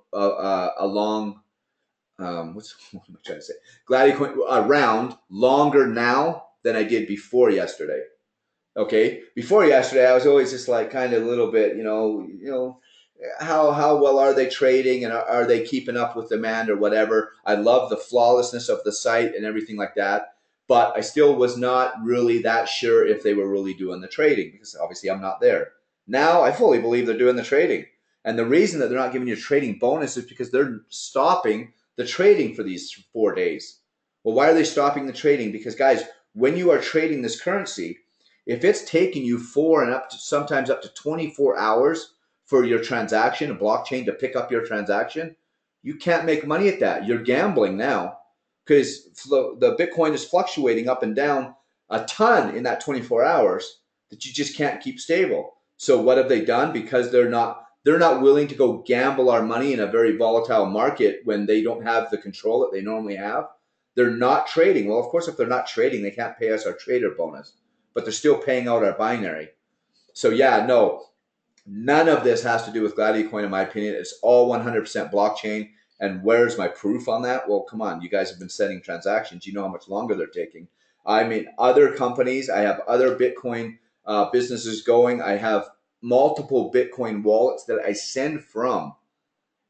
what am I trying to say? Gladiacoin around longer now than I did before yesterday. Okay, before yesterday, I was always just like kind of a little bit, how well are they trading, and are they keeping up with demand or whatever. I love the flawlessness of the site and everything like that, but I still was not really that sure if they were really doing the trading, because obviously I'm not there. Now I fully believe they're doing the trading, and the reason that they're not giving you a trading bonus is because they're stopping the trading for these 4 days. Well, why are they stopping the trading? Because guys, when you are trading this currency, if it's taking you 4 and up to sometimes up to 24 hours for your transaction, a blockchain to pick up your transaction, you can't make money at that. You're gambling now, because the Bitcoin is fluctuating up and down a ton in that 24 hours that you just can't keep stable. So what have they done? Because they're not willing to go gamble our money in a very volatile market when they don't have the control that they normally have. They're not trading. Well, of course, if they're not trading, they can't pay us our trader bonus, but they're still paying out our binary. So yeah, no, none of this has to do with Gladiacoin, in my opinion. It's all 100% blockchain. And where's my proof on that? Well, come on, you guys have been setting transactions. You know how much longer they're taking. I mean, other companies, I have other Bitcoin businesses going. I have multiple Bitcoin wallets that I send from.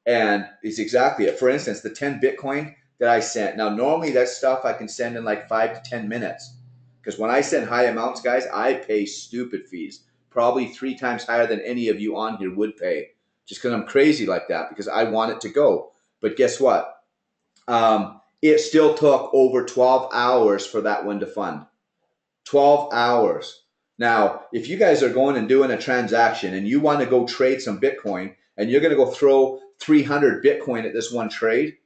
And it's exactly it. For instance, the 10 Bitcoin that I sent. Now, normally that stuff I can send in like 5 to 10 minutes. Because when I send high amounts, guys, I pay stupid fees. Probably 3 times higher than any of you on here would pay. Just because I'm crazy like that, because I want it to go. But guess what? It still took over 12 hours for that one to fund. 12 hours. Now, if you guys are going and doing a transaction and you want to go trade some Bitcoin and you're going to go throw 300 Bitcoin at this one trade,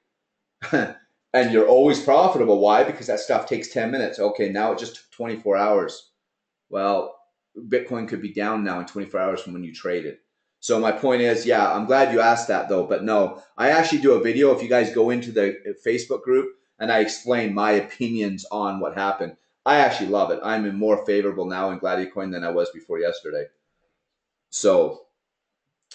and you're always profitable. Why? Because that stuff takes 10 minutes. Okay, now it just took 24 hours. Well, Bitcoin could be down now in 24 hours from when you traded. So my point is, yeah, I'm glad you asked that though. But no, I actually do a video if you guys go into the Facebook group and I explain my opinions on what happened. I actually love it. I'm in more favorable now in Gladicoin than I was before yesterday. So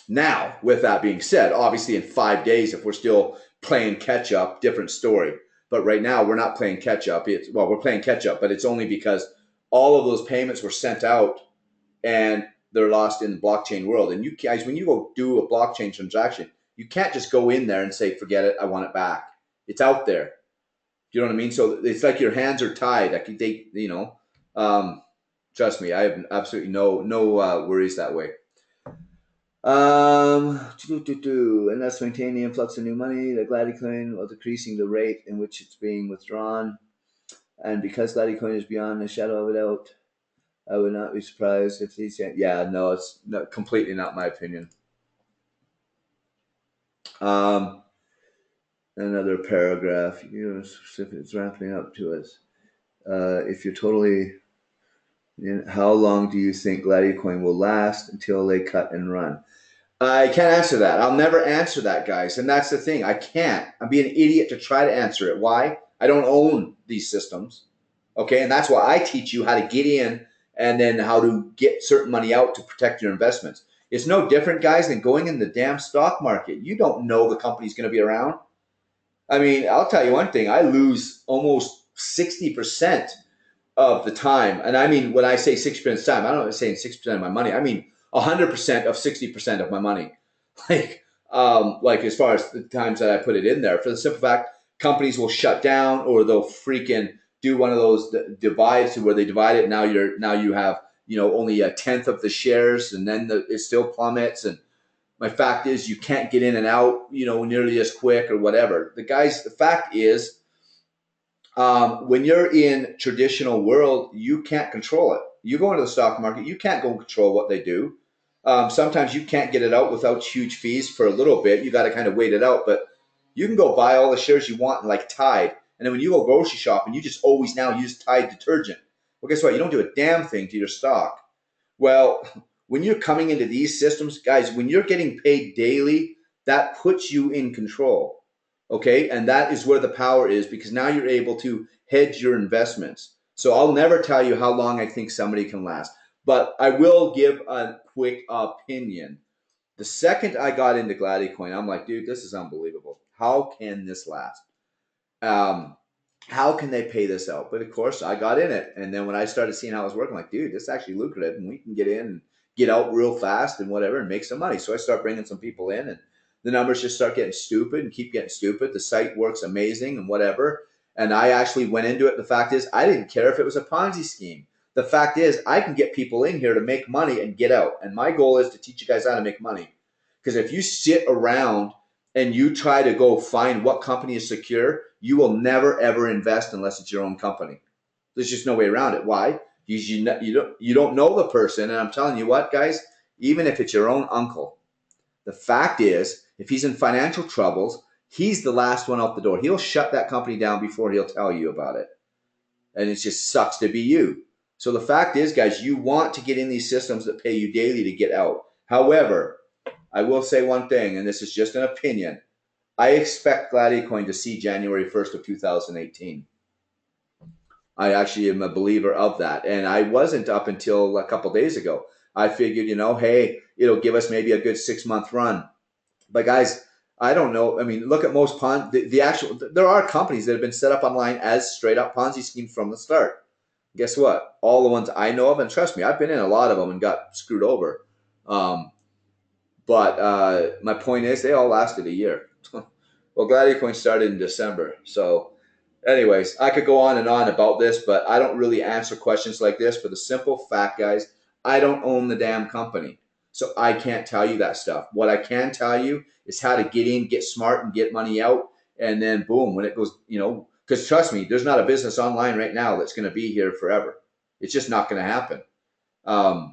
now, with that being said, obviously in 5 days, if we're still playing catch up, different story. But right now, we're not playing catch up. We're playing catch up, but it's only because all of those payments were sent out and they're lost in the blockchain world. And you guys, when you go do a blockchain transaction, you can't just go in there and say, "Forget it, I want it back." It's out there. Do you know what I mean? So it's like your hands are tied. Um, trust me, I have absolutely no worries that way. And thus maintain the influx of new money. The Gladicoin while decreasing the rate in which it's being withdrawn. And because Gladicoin is beyond the shadow of a doubt, I would not be surprised if these. Yeah, no, it's completely not my opinion. Um, Another paragraph. It's wrapping up to us. If you're totally, how long do you think Gladicoin will last until they cut and run? I can't answer that. I'll never answer that, guys. And that's the thing. I can't. I'm being an idiot to try to answer it. Why? I don't own these systems. Okay. And that's why I teach you how to get in and then how to get certain money out to protect your investments. It's no different, guys, than going in the damn stock market. You don't know the company's going to be around. I mean, I'll tell you one thing. I lose almost 60% of the time. And I mean, when I say 60% of the time, I don't know saying 60% of my money. I mean 100% of 60% of my money. Like as far as the times that I put it in there, for the simple fact, companies will shut down or they'll freaking do one of those divides to where they divide it. Now you have only a tenth of the shares, and then it still plummets. And my fact is, you can't get in and out, nearly as quick or whatever. The fact is, when you're in traditional world, you can't control it. You go into the stock market, you can't go control what they do. Sometimes you can't get it out without huge fees for a little bit. You got to kind of wait it out, but you can go buy all the shares you want, like Tide. And then when you go grocery shopping, you just always now use Tide detergent. Well, guess what? You don't do a damn thing to your stock. Well, when you're coming into these systems, guys, when you're getting paid daily, that puts you in control. Okay. And that is where the power is, because now you're able to hedge your investments. So I'll never tell you how long I think somebody can last, but I will give a quick opinion. The second I got into Gladicoin, I'm like, dude, this is unbelievable. How can this last? Um, how can they pay this out? But of course, I got in it, and then when I started seeing how it was working, I'm like, dude, this is actually lucrative, and we can get in and get out real fast and whatever, and make some money. So I start bringing some people in, and the numbers just start getting stupid and keep getting stupid. The site works amazing and whatever. And I actually went into it. The fact is, I didn't care if it was a Ponzi scheme. The fact is, I can get people in here to make money and get out. And my goal is to teach you guys how to make money. Because if you sit around and you try to go find what company is secure, you will never ever invest unless it's your own company. There's just no way around it. Why? You don't know the person, and I'm telling you what, guys. Even if it's your own uncle, the fact is, if he's in financial troubles, he's the last one out the door. He'll shut that company down before he'll tell you about it, and it just sucks to be you. So the fact is, guys, you want to get in these systems that pay you daily to get out. However, I will say one thing, and this is just an opinion. I expect Gladicoin to see January 1st of 2018. I actually am a believer of that. And I wasn't up until a couple days ago. I figured, hey, it'll give us maybe a good 6-month run. But guys, I don't know. I mean, look at most there are companies that have been set up online as straight up Ponzi schemes from the start. Guess what? All the ones I know of, and trust me, I've been in a lot of them and got screwed over. But my point is, they all lasted a year. Well, Gladicoin started in December. So, anyways, I could go on and on about this, but I don't really answer questions like this for the simple fact, guys, I don't own the damn company. So I can't tell you that stuff. What I can tell you is how to get in, get smart, and get money out. And then, boom, when it goes, because trust me, there's not a business online right now that's going to be here forever. It's just not going to happen. I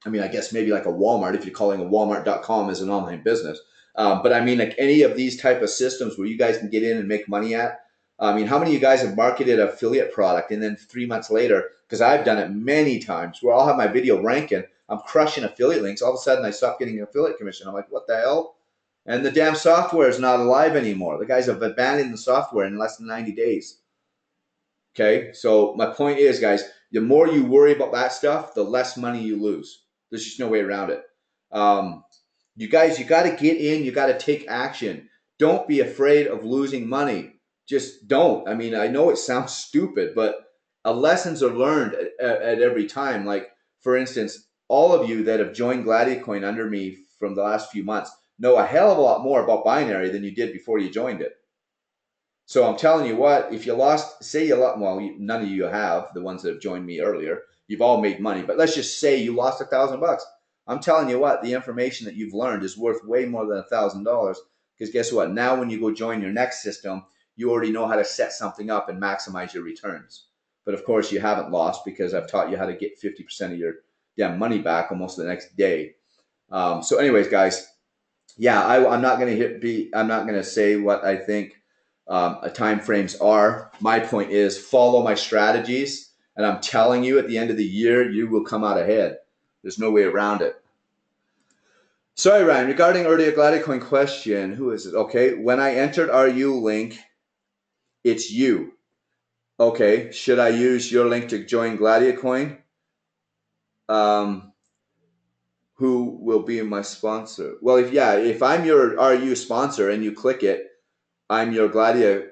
mean, I guess maybe like a Walmart, if you're calling a Walmart.com as an online business. But I mean, like any of these type of systems where you guys can get in and make money at. I mean, how many of you guys have marketed an affiliate product and then 3 months later, because I've done it many times, where I'll have my video ranking, I'm crushing affiliate links. All of a sudden, I stop getting an affiliate commission. I'm like, what the hell? And the damn software is not alive anymore. The guys have abandoned the software in less than 90 days. Okay, so my point is, guys, the more you worry about that stuff, the less money you lose. There's just no way around it. Um, you guys, you got to get in. You got to take action. Don't be afraid of losing money. Just don't. I mean, I know it sounds stupid, but lessons are learned at every time. Like, for instance, all of you that have joined Gladiacoin under me from the last few months know a hell of a lot more about binary than you did before you joined it. So I'm telling you what, if you lost, say you lost, well, none of you have, the ones that have joined me earlier, you've all made money, but let's just say you lost $1,000. I'm telling you what, the information that you've learned is worth way more than $1,000, because guess what? Now when you go join your next system, you already know how to set something up and maximize your returns. But of course, you haven't lost because I've taught you how to get 50% of your damn money back almost the next day. So, anyways, guys, yeah, I'm not going to I'm not going to say what I think time frames are. My point is follow my strategies, and I'm telling you, at the end of the year, you will come out ahead. There's no way around it. Sorry, Ryan. Regarding earlier Gladiacoin question, who is it? Okay, when I entered RU link, it's you. Okay, should I use your link to join Gladiacoin? Who will be my sponsor? Well, if I'm your RU sponsor and you click it, I'm your Gladia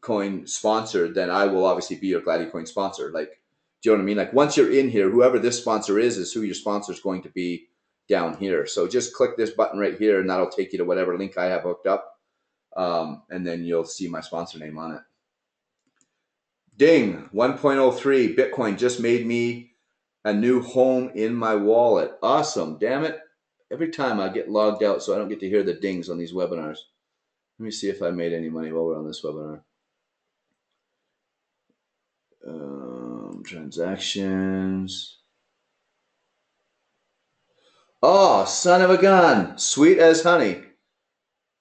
coin sponsor, then I will obviously be your Gladia coin sponsor. Like, do you know what I mean? Like, once you're in here, whoever this sponsor is who your sponsor is going to be down here. So just click this button right here, and that'll take you to whatever link I have hooked up, and then you'll see my sponsor name on it. Ding, 1.03 Bitcoin just made me a new home in my wallet. Awesome, damn it! Every time I get logged out, so I don't get to hear the dings on these webinars. Let me see if I made any money while we're on this webinar. Transactions. Oh, son of a gun. Sweet as honey.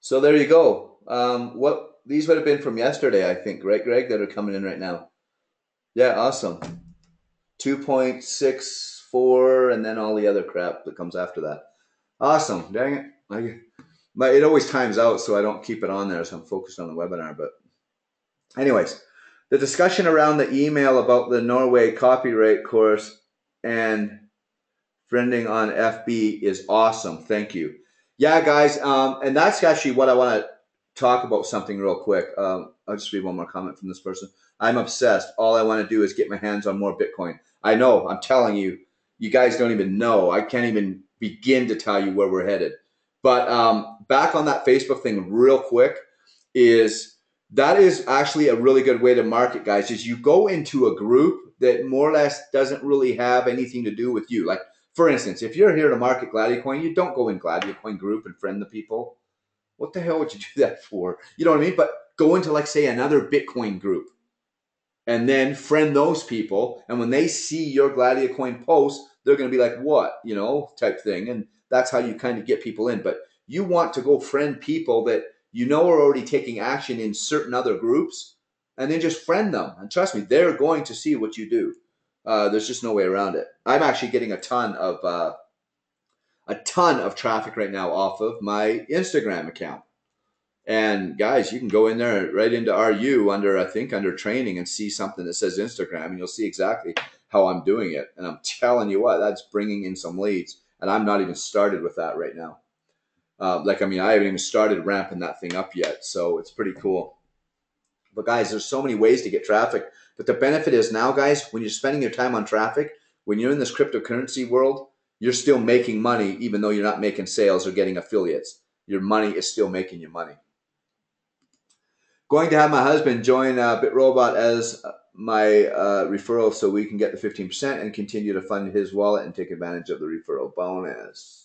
So there you go. What these would have been from yesterday, I think, right, Greg, that are coming in right now. Yeah, awesome. 2.64 and then all the other crap that comes after that. Awesome. Dang it. It always times out, so I don't keep it on there, so I'm focused on the webinar. But anyways, the discussion around the email about the Norway copyright course and friending on FB is awesome. Thank you. Yeah, guys, and that's actually what I want to talk about something real quick. I'll just read one more comment from this person. I'm obsessed. All I want to do is get my hands on more Bitcoin. I know. I'm telling you, you guys don't even know. I can't even begin to tell you where we're headed. But back on that Facebook thing real quick that is actually a really good way to market, guys, is you go into a group that more or less doesn't really have anything to do with you. Like, for instance, if you're here to market Gladiacoin, you don't go in Gladiacoin group and friend the people. What the hell would you do that for? You know what I mean? But go into, like, say, another Bitcoin group and then friend those people. And when they see your Gladiacoin post, they're going to be like, what? You know, type thing. And that's how you kind of get people in. But you want to go friend people that you know are already taking action in certain other groups, and then just friend them. And trust me, they're going to see what you do. There's just no way around it. I'm actually getting a ton of traffic right now off of my Instagram account. And guys, you can go in there right into RU under training and see something that says Instagram, and you'll see exactly how I'm doing it. And I'm telling you what, that's bringing in some leads. And I'm not even started with that right now. I haven't even started ramping that thing up yet. So it's pretty cool. But guys, there's so many ways to get traffic. But the benefit is now, guys, when you're spending your time on traffic, when you're in this cryptocurrency world, you're still making money, even though you're not making sales or getting affiliates. Your money is still making you money. Going to have my husband join BitRobot as my referral so we can get the 15% and continue to fund his wallet and take advantage of the referral bonus.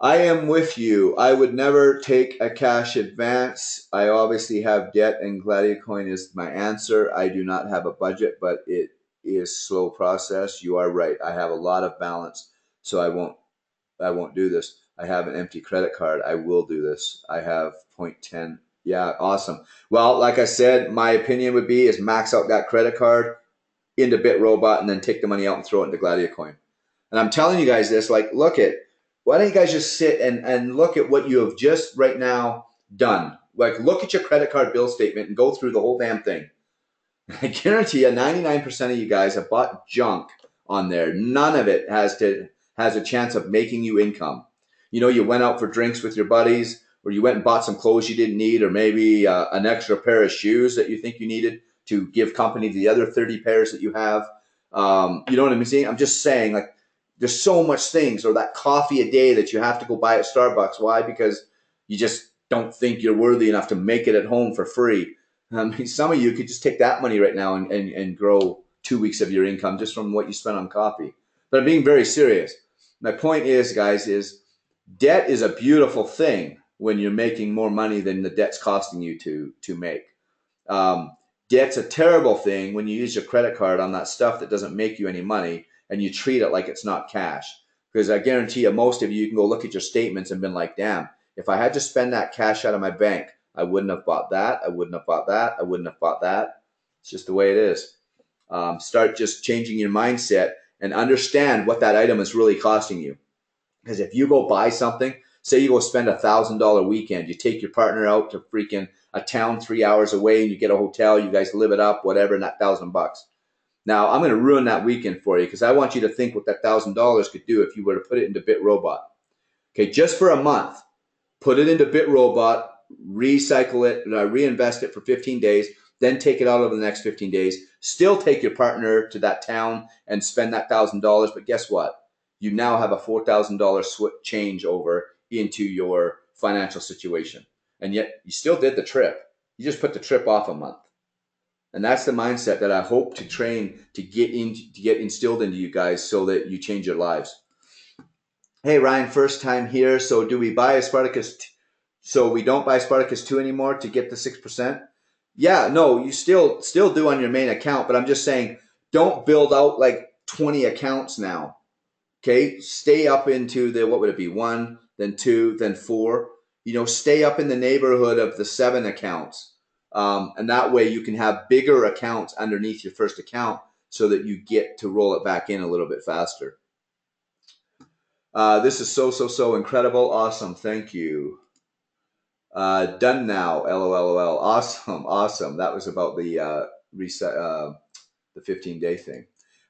I am with you. I would never take a cash advance. I obviously have debt, and Gladiacoin is my answer. I do not have a budget, but it is slow process. You are right. I have a lot of balance, so I won't do this. I have an empty credit card. I will do this. I have 0.10. Yeah, awesome. Well, like I said, my opinion would be is max out that credit card into BitRobot and then take the money out and throw it into Gladiacoin. And I'm telling you guys this, like, look at, why don't you guys just sit and look at what you have just right now done? Like, look at your credit card bill statement and go through the whole damn thing. I guarantee you 99% of you guys have bought junk on there. None of it has a chance of making you income. You know, you went out for drinks with your buddies, or you went and bought some clothes you didn't need, or maybe an extra pair of shoes that you think you needed to give company to the other 30 pairs that you have. You know what I'm saying? I'm just saying, like, there's so much things, or that coffee a day that you have to go buy at Starbucks. Why? Because you just don't think you're worthy enough to make it at home for free. Some of you could just take that money right now and grow 2 weeks of your income just from what you spent on coffee. But I'm being very serious. My point is, guys, is debt is a beautiful thing when you're making more money than the debt's costing you to make. Debt's a terrible thing when you use your credit card on that stuff that doesn't make you any money and you treat it like it's not cash. Because I guarantee you, most of you can go look at your statements and been like, damn, if I had to spend that cash out of my bank, I wouldn't have bought that. I wouldn't have bought that. I wouldn't have bought that. It's just the way it is. Start just changing your mindset and understand what that item is really costing you. Because if you go buy something, say you go spend $1,000 weekend, you take your partner out to freaking a town 3 hours away and you get a hotel, you guys live it up, whatever, and that $1,000. Now I'm going to ruin that weekend for you because I want you to think what that $1,000 could do if you were to put it into BitRobot. Okay, just for a month, put it into BitRobot, recycle it, reinvest it for 15 days, then take it out over the next 15 days. Still take your partner to that town and spend that $1,000. But guess what? You now have a $4,000 change over into your financial situation. And yet you still did the trip. You just put the trip off a month. And that's the mindset that I hope to train to get instilled into you guys so that you change your lives. Hey, Ryan, first time here. So do we buy a Spartacus? So we don't buy Spartacus 2 anymore to get the 6%? Yeah, no, you still do on your main account, but I'm just saying don't build out like 20 accounts now. Okay, stay up into the, what would it be, 1, then 2, then 4. You know, stay up in the neighborhood of the 7 accounts. And that way you can have bigger accounts underneath your first account so that you get to roll it back in a little bit faster. This is so incredible. Awesome. Thank you. Done now. LOL. Awesome. That was about the reset, the 15-day thing.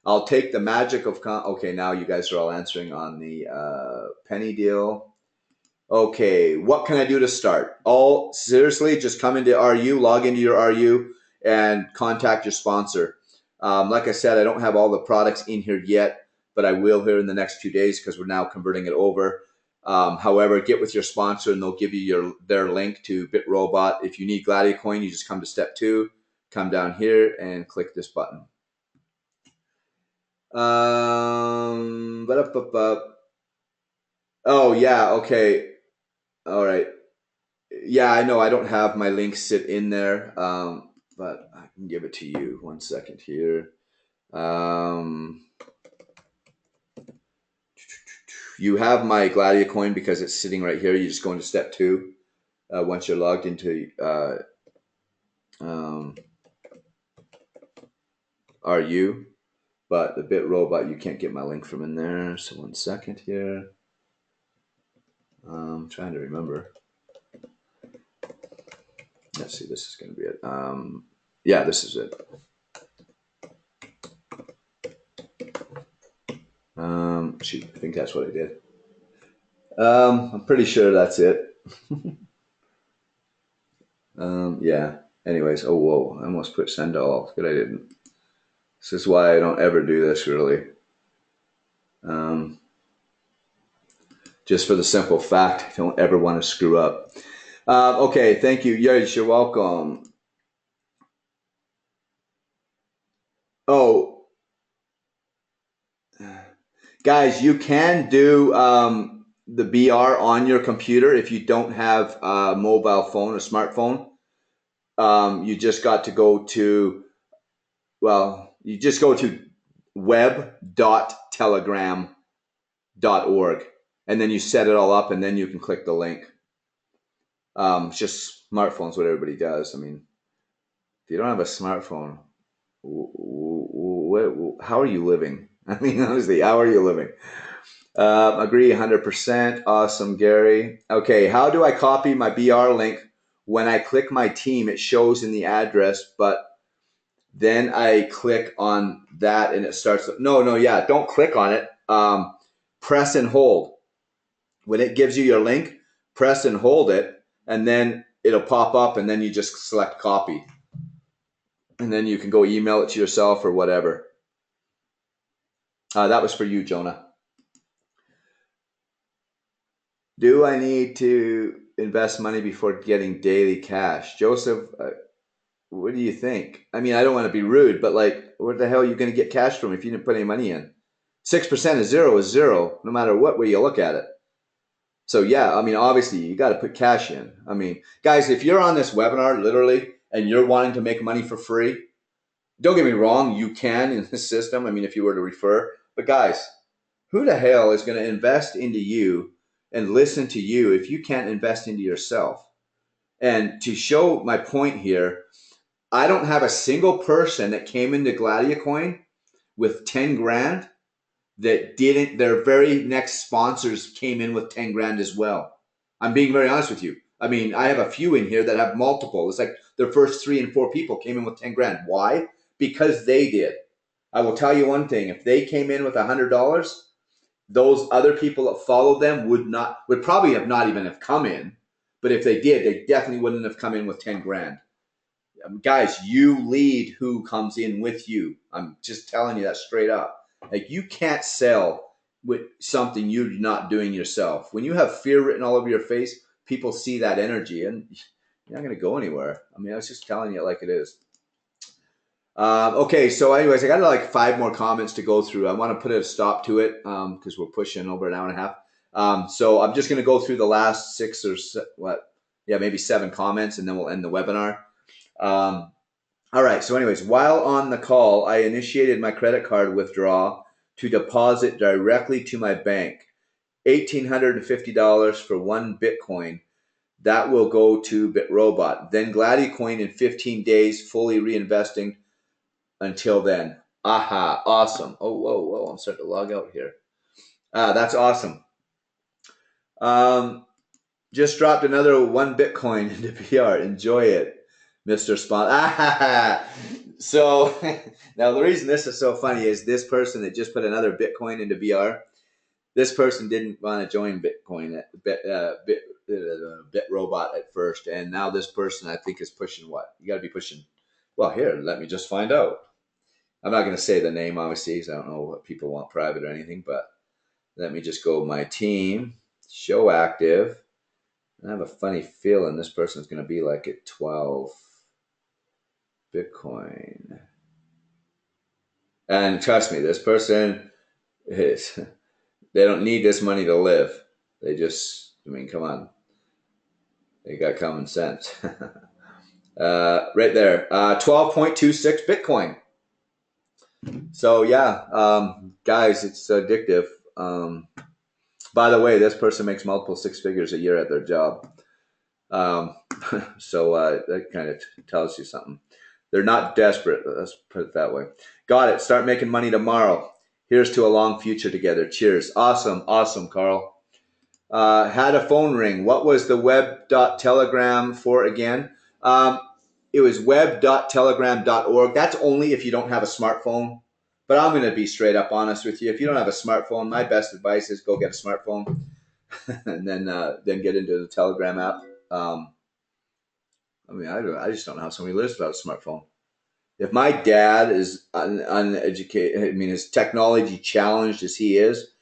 I'll take the magic of okay, now you guys are all answering on the penny deal. Okay, what can I do to start? Seriously, just come into RU, log into your RU, and contact your sponsor. Like I said, I don't have all the products in here yet, but I will here in the next 2 days because we're now converting it over. However, get with your sponsor and they'll give you their link to BitRobot. If you need Gladiacoin, you just come to step 2, come down here and click this button. Oh yeah, okay. All right. Yeah, I know I don't have my link sit in there, but I can give it to you. 1 second here. You have my Gladiacoin because it's sitting right here. You just go into step 2 once you're logged into RU. But the BitRobot, you can't get my link from in there. So 1 second here. I'm trying to remember. Let's see, this is going to be it. Yeah, this is it. Shoot, I think that's what I did. I'm pretty sure that's it. Yeah. Anyways, oh, whoa. I almost put send to all. Good, I didn't. This is why I don't ever do this, really. Just for the simple fact, I don't ever want to screw up. Okay, thank you. Yes, you're welcome. Oh, guys, you can do the BR on your computer if you don't have a mobile phone or smartphone. You just got to go to, well, You just go to web.telegram.org, and then you set it all up, and then you can click the link. It's just smartphones, what everybody does. I mean, if you don't have a smartphone, how are you living? I mean, honestly, how are you living? Agree 100%. Awesome, Gary. Okay, how do I copy my BR link? When I click my team, it shows in the address, but then I click on that and it starts. No, yeah, don't click on it. Press and hold. When it gives you your link, press and hold it, and then it'll pop up, and then you just select copy. And then you can go email it to yourself or whatever. That was for you, Jonah. Do I need to invest money before getting daily cash? Joseph, what do you think? I mean, I don't want to be rude, but like, where the hell are you going to get cash from if you didn't put any money in? 6% is zero, no matter what way you look at it. So yeah, I mean, obviously you got to put cash in. I mean, guys, if you're on this webinar literally and you're wanting to make money for free, don't get me wrong, you can in this system. I mean, if you were to refer, but guys, who the hell is going to invest into you and listen to you if you can't invest into yourself? And to show my point here, I don't have a single person that came into Gladiacoin with 10 grand that didn't, their very next sponsors came in with 10 grand as well. I'm being very honest with you. I mean, I have a few in here that have multiple. It's like their first 3 and 4 people came in with 10 grand. Why? Because they did. I will tell you one thing. If they came in with $100, those other people that followed them would probably have not even have come in. But if they did, they definitely wouldn't have come in with 10 grand. Guys, you lead who comes in with you. I'm just telling you that straight up. Like, you can't sell with something you're not doing yourself. When you have fear written all over your face, people see that energy and you're not going to go anywhere. I mean, I was just telling you it like it is. Okay, so anyways, I got like 5 more comments to go through. I want to put a stop to it because we're pushing over an hour and a half. So I'm just going to go through the last 6 or maybe 7 comments, and then we'll end the webinar. All right. So anyways, while on the call, I initiated my credit card withdrawal to deposit directly to my bank, $1,850 for 1 Bitcoin. That will go to BitRobot. Then Gladiacoin in 15 days, fully reinvesting until then. Aha. Awesome. Oh, whoa. I'm starting to log out here. That's awesome. Just dropped another 1 Bitcoin into PR. Enjoy it, Mr. Spawn. So now the reason this is so funny is this person that just put another Bitcoin into BR, this person didn't want to join Bitcoin at BitRobot at first, and now this person I think is pushing what? You got to be pushing. Well, here, let me just find out. I'm not going to say the name, obviously, because I don't know what people want private or anything, but let me just go my team, show active. I have a funny feeling this person's going to be like at 12 Bitcoin. And trust me, this person is, they don't need this money to live. They just, I mean, come on. They got common sense. Right there, 12.26 Bitcoin. So yeah, guys, it's addictive. By the way, this person makes multiple 6 figures a year at their job. So that kind of tells you something. They're not desperate. Let's put it that way. Got it. Start making money tomorrow. Here's to a long future together. Cheers. Awesome, Carl. Had a phone ring. What was the web.telegram for again? It was web.telegram.org. That's only if you don't have a smartphone. But I'm going to be straight up honest with you. If you don't have a smartphone, my best advice is go get a smartphone and then get into the Telegram app. I mean, I just don't know how somebody lives without a smartphone. If my dad is uneducated, I mean, as technology challenged as he is,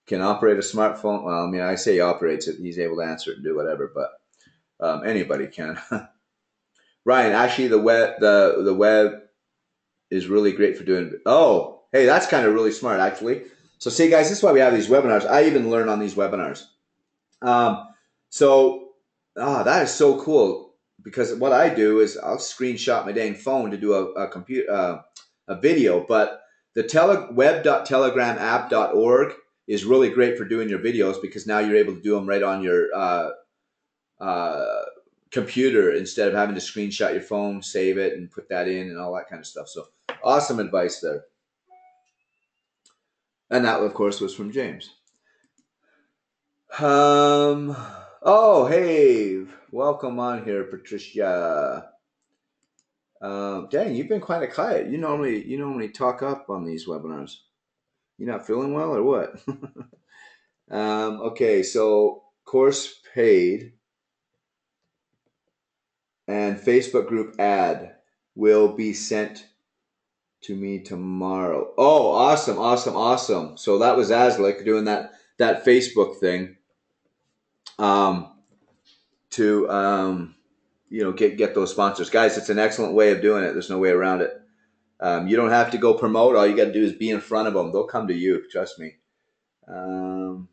can operate a smartphone. Well, I mean, I say he operates it. He's able to answer it and do whatever, but anybody can. Ryan, actually, the web is really great for doing. Oh, hey, that's kind of really smart, actually. So, see, guys, this is why we have these webinars. I even learn on these webinars. That is so cool, because what I do is I'll screenshot my dang phone to do a a video, but the web.telegramapp.org is really great for doing your videos because now you're able to do them right on your uh, computer instead of having to screenshot your phone, save it, and put that in and all that kind of stuff. So awesome advice there. And that, of course, was from James. Oh, hey, welcome on here, Patricia. Dang, you've been quite quiet. You normally talk up on these webinars. You not feeling well or what? Okay, so course paid and Facebook group ad will be sent to me tomorrow. Oh, awesome, awesome, awesome. So that was Aslik doing that Facebook thing. To get those sponsors, guys. It's an excellent way of doing it. There's no way around it. You don't have to go promote. All you got to do is be in front of them. They'll come to you. Trust me. All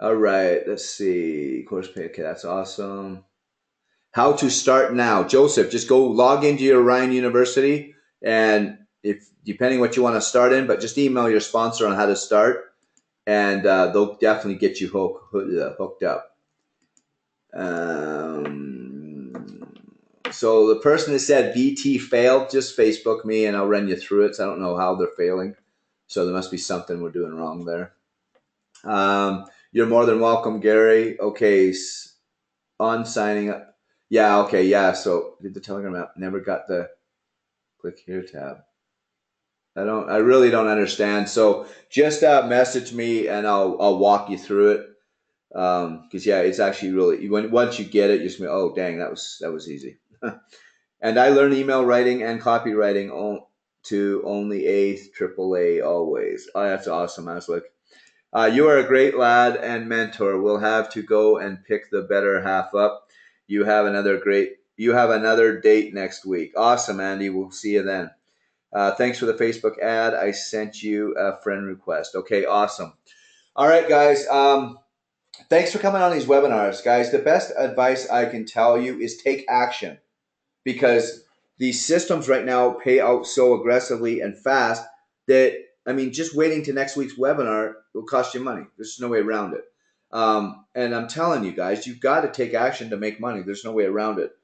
right. Let's see. Course pay. Okay, that's awesome. How to start now, Joseph? Just go log into your Ryan University, and if depending what you want to start in, but just email your sponsor on how to start, and they'll definitely get you hooked up. So the person that said BT failed, just Facebook me and I'll run you through it. So I don't know how they're failing. So there must be something we're doing wrong there. You're more than welcome, Gary. Okay, on signing up. Yeah, okay, yeah. So did the Telegram app, never got the click here tab. I really don't understand. So just message me and I'll walk you through it. Because yeah, it's actually really once you get it, you just go, oh dang, that was easy. And I learned email writing and copywriting to only AAA always. Oh, that's awesome, Aslik. You are a great lad and mentor. We'll have to go and pick the better half up. You have another date next week. Awesome, Andy. We'll see you then. Thanks for the Facebook ad. I sent you a friend request. Okay, awesome. All right, guys. Thanks for coming on these webinars, guys. The best advice I can tell you is take action, because these systems right now pay out so aggressively and fast that, I mean, just waiting to next week's webinar will cost you money. There's no way around it. And I'm telling you guys, you've got to take action to make money. There's no way around it.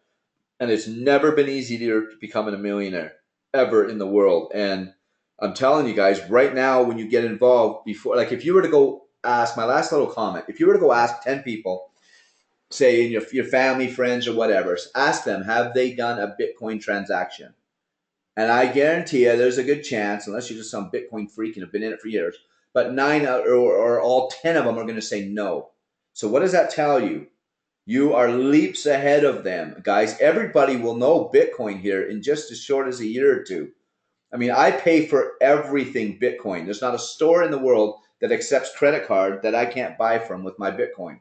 And it's never been easier to become a millionaire ever in the world. And I'm telling you guys, right now, when you get involved, before, like if you were to go ask, my last little comment, if you were to go ask 10 people, say in your family, friends, or whatever, ask them, have they done a Bitcoin transaction? And I guarantee you there's a good chance, unless you're just some Bitcoin freak and have been in it for years, but 9 or all 10 of them are going to say no. So what does that tell you? You are leaps ahead of them, guys. Everybody will know Bitcoin here in just as short as a year or two. I mean, I pay for everything Bitcoin. There's not a store in the world that accepts credit card that I can't buy from with my Bitcoin.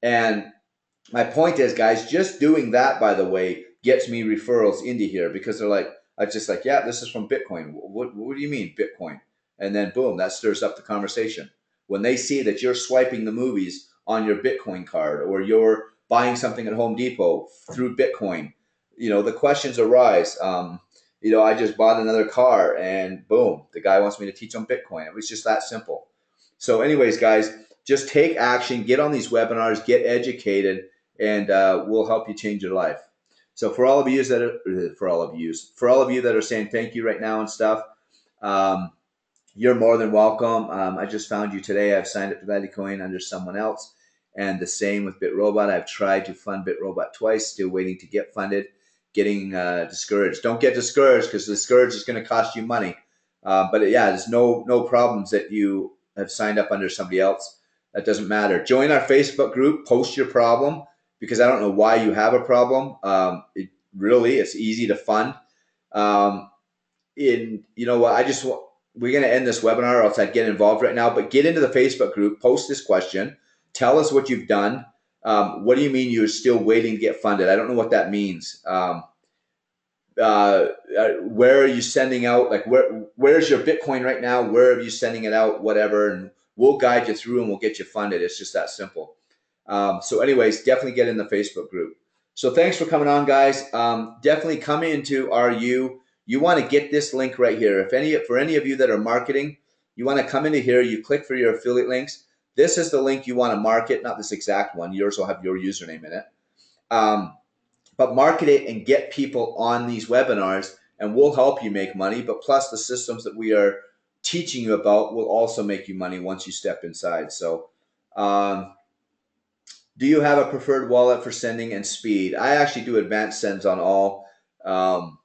And my point is, guys, just doing that, by the way, gets me referrals into here, because they're like, I just like, yeah, this is from Bitcoin. What do you mean Bitcoin? And then boom, that stirs up the conversation. When they see that you're swiping the movies on your Bitcoin card, or you're buying something at Home Depot through Bitcoin, the questions arise. I just bought another car and boom, the guy wants me to teach on Bitcoin. It was just that simple. So anyways, guys, just take action, get on these webinars, get educated, and we'll help you change your life. So for all of you that are saying thank you right now and stuff, you're more than welcome. I just found you today. I've signed up to Vaticoin under someone else, and the same with BitRobot. I've tried to fund BitRobot twice, still waiting to get funded, getting discouraged. Don't get discouraged, because discouraged is going to cost you money. But yeah, there's no problems that you have signed up under somebody else. That doesn't matter. Join our Facebook group, post your problem, because I don't know why you have a problem. It's easy to fund. We're going to end this webinar, or else I'd get involved right now, but get into the Facebook group, post this question, tell us what you've done. What do you mean you're still waiting to get funded? I don't know what that means. Where are you sending out? Like, where's your Bitcoin right now? Where are you sending it out? Whatever. And we'll guide you through and we'll get you funded. It's just that simple. So anyways, definitely get in the Facebook group. So thanks for coming on, guys. Definitely come into RU. You want to get this link right here. For any of you that are marketing, you want to come into here. You click for your affiliate links. This is the link you want to market, not this exact one. Yours will have your username in it. But market it and get people on these webinars, and we'll help you make money. But plus, the systems that we are teaching you about will also make you money once you step inside. So, do you have a preferred wallet for sending and speed? I actually do advanced sends on all. Um,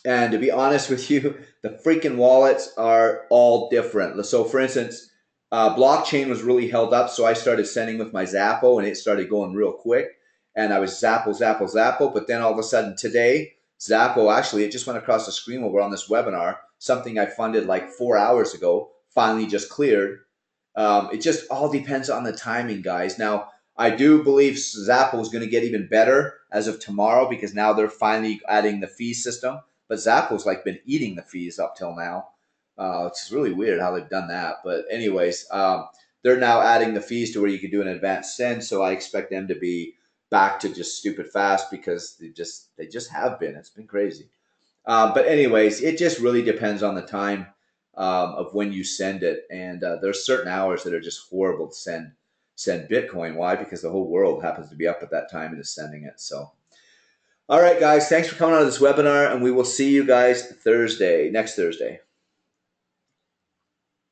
and to be honest with you, the freaking wallets are all different. So, for instance, blockchain was really held up, so I started sending with my Zappo, and it started going real quick. And I was Zappo. But then all of a sudden today, Zappo actually it just went across the screen while we're on this webinar. Something I funded like 4 hours ago finally just cleared. It just all depends on the timing, guys. Now, I do believe Zappo is going to get even better as of tomorrow because now they're finally adding the fee system. But Zappo's like been eating the fees up till now. It's really weird how they've done that. But anyways, they're now adding the fees to where you can do an advanced send. So I expect them to be back to just stupid fast because they just have been. It's been crazy. But anyways, it just really depends on the time of when you send it, and there's certain hours that are just horrible to send Bitcoin. Why? Because the whole world happens to be up at that time and is sending it. So, all right, guys, thanks for coming on to this webinar, and we will see you guys next Thursday.